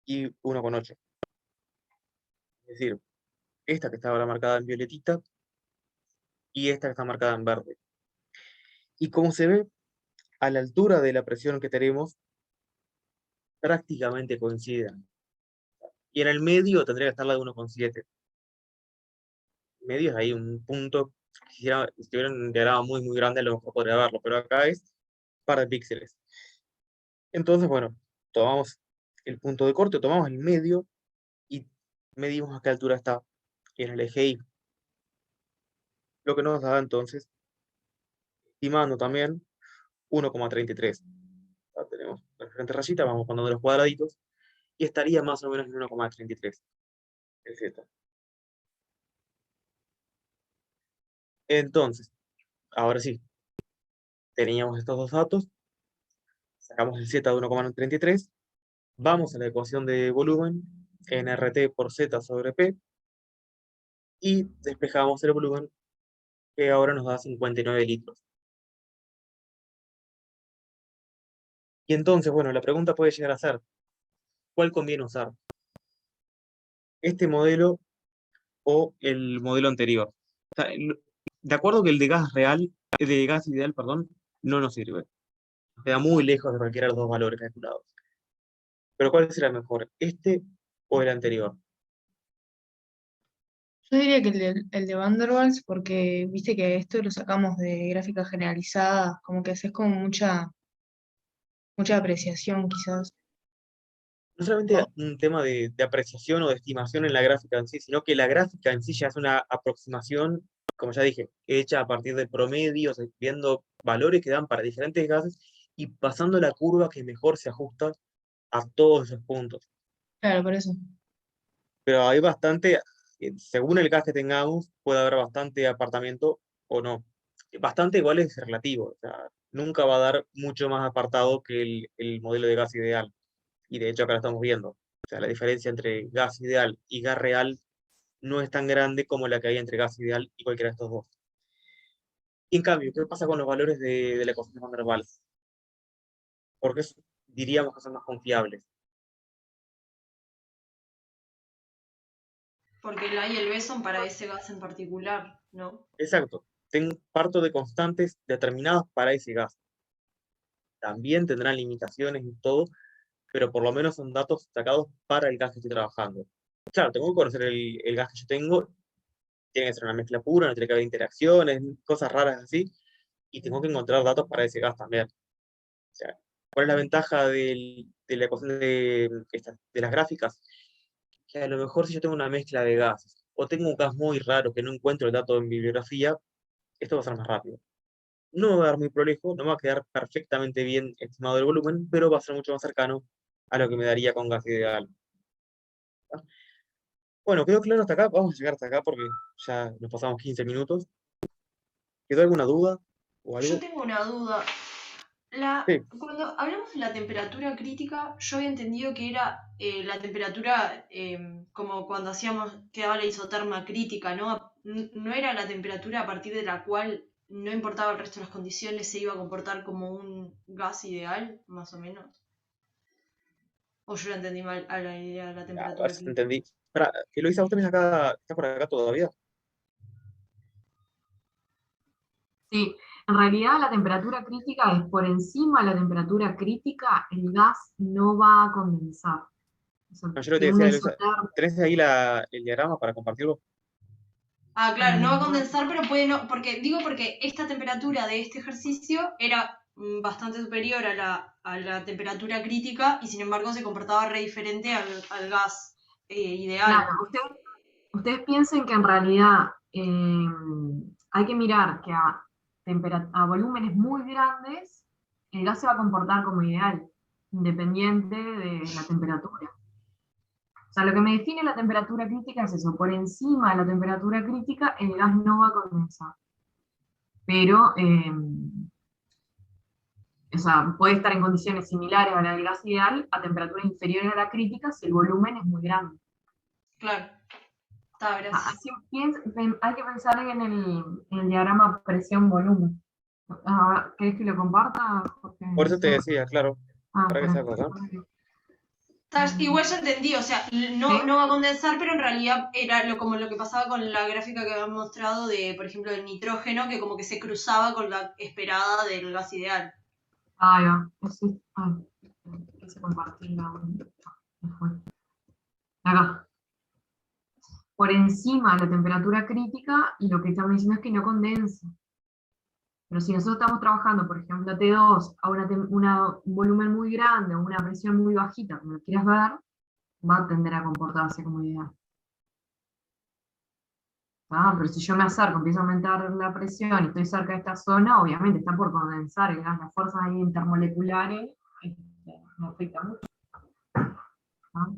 y 1,8. Es decir, esta que está ahora marcada en violetita y esta que está marcada en verde. Y como se ve, a la altura de la presión que tenemos, prácticamente coinciden. Y en el medio tendría que estar la de 1,7. Medio es ahí un punto, si tuviera un diagrama muy, muy grande, a lo mejor podría verlo, pero acá es par de píxeles. Entonces, bueno, tomamos el punto de corte, tomamos el medio y medimos a qué altura está en el eje Y. Lo que nos da entonces, estimando también, 1,33. Tenemos las diferentes rayitas, vamos poniendo los cuadraditos, y estaría más o menos en 1,33. El Z. Entonces, ahora sí, teníamos estos dos datos, sacamos el Z de 1,33, vamos a la ecuación de volumen, nRT por Z sobre P, y despejamos el volumen, que ahora nos da 59 litros. Y entonces, bueno, la pregunta puede llegar a ser, ¿cuál conviene usar? ¿Este modelo o el modelo anterior? O sea, de acuerdo que el de gas real, el de gas ideal, perdón, no nos sirve. Queda muy lejos de cualquiera de los dos valores calculados. Pero ¿cuál será mejor? ¿Este o el anterior? Yo diría que el de Van der Waals, porque viste que esto lo sacamos de gráficas generalizadas, como que haces como mucha apreciación quizás. No solamente un tema de apreciación o de estimación en la gráfica en sí, sino que la gráfica en sí ya es una aproximación, como ya dije, hecha a partir de promedios, viendo valores que dan para diferentes gases y pasando la curva que mejor se ajusta a todos esos puntos. Claro, por eso. Pero hay bastante, según el gas que tengamos, puede haber bastante apartamiento o no. Bastante igual es relativo, o sea, nunca va a dar mucho más apartado que el modelo de gas ideal. Y de hecho acá lo estamos viendo. O sea, la diferencia entre gas ideal y gas real no es tan grande como la que hay entre gas ideal y cualquiera de estos dos. Y en cambio, ¿qué pasa con los valores de la ecuación de Van der Waals? Porque diríamos que son más confiables. Porque el A y el B son para ese gas en particular, ¿no? Exacto. Parto de constantes determinadas para ese gas. También tendrán limitaciones y todo, pero por lo menos son datos sacados para el gas que estoy trabajando. Claro, tengo que conocer el gas que yo tengo, tiene que ser una mezcla pura, no tiene que haber interacciones, cosas raras así, y tengo que encontrar datos para ese gas también. O sea, ¿cuál es la ventaja de la ecuación de las gráficas? Que a lo mejor si yo tengo una mezcla de gases, o tengo un gas muy raro que no encuentro el dato en bibliografía, esto va a ser más rápido. No me va a dar muy prolijo, no me va a quedar perfectamente bien estimado el volumen, pero va a ser mucho más cercano a lo que me daría con gas ideal. ¿Ah? Bueno, quedó claro hasta acá, vamos a llegar hasta acá porque ya nos pasamos 15 minutos. ¿Quedó alguna duda o algo? Yo tengo una duda. Sí. Cuando hablamos de la temperatura crítica, yo había entendido que era la temperatura como cuando quedaba la isoterma crítica, ¿no? No era la temperatura a partir de la cual no importaba el resto de las condiciones, se iba a comportar como un gas ideal, más o menos. O yo la entendí mal a la idea de la A temperatura ver si te crítica. entendí. Espera, Eloisa, ¿usted está por acá todavía? Sí, en realidad la temperatura crítica es por encima de la temperatura crítica, el gas no va a condensar. O sea, No, yo lo que te tiene una decía, Eloisa, isoterma. ¿tenés ahí el diagrama para compartirlo? Ah, claro, no va a condensar, pero puede no, porque esta temperatura de este ejercicio era bastante superior a la temperatura crítica y sin embargo se comportaba re diferente al gas ideal. Claro, ustedes piensen que en realidad hay que mirar que a volúmenes muy grandes el gas se va a comportar como ideal, independiente de la temperatura. O sea, lo que me define la temperatura crítica es eso, por encima de la temperatura crítica el gas no va a condensar. Pero, o sea, puede estar en condiciones similares a la del gas ideal a temperaturas inferiores a la crítica si el volumen es muy grande. Claro. Está, gracias. Así hay que pensar en el diagrama presión-volumen. ¿Querés que lo comparta? Por eso te decía, claro. ¿Para qué saco acá? Igual ya entendí, o sea, no va a condensar, pero en realidad era como lo que pasaba con la gráfica que habían mostrado de, por ejemplo, del nitrógeno, que como que se cruzaba con la esperada del gas ideal. Ahí va. Quise compartirla. Acá. Por encima de la temperatura crítica, y lo que estamos diciendo es que no condensa. Pero si nosotros estamos trabajando, por ejemplo, T2 a un volumen muy grande o una presión muy bajita, como lo quieras ver, va a tender a comportarse como ideal. Pero si yo me acerco, empiezo a aumentar la presión y estoy cerca de esta zona, obviamente está por condensar el gas, las fuerzas ahí intermoleculares no afectan mucho.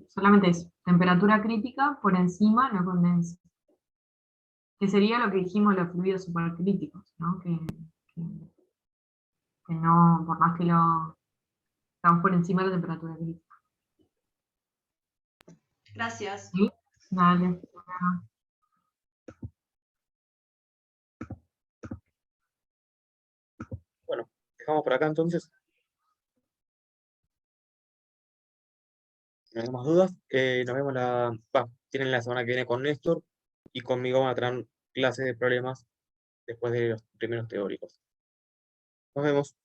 Solamente eso, temperatura crítica, por encima no condensa. Que sería lo que dijimos los fluidos supercríticos, ¿no? Que no, por más que estamos por encima de la temperatura crítica. Gracias. ¿Sí? Dale. Bueno, dejamos por acá entonces. Si no hay más dudas, nos vemos tienen la semana que viene con Néstor y conmigo van a tener clases de problemas después de los primeros teóricos. Nos vemos.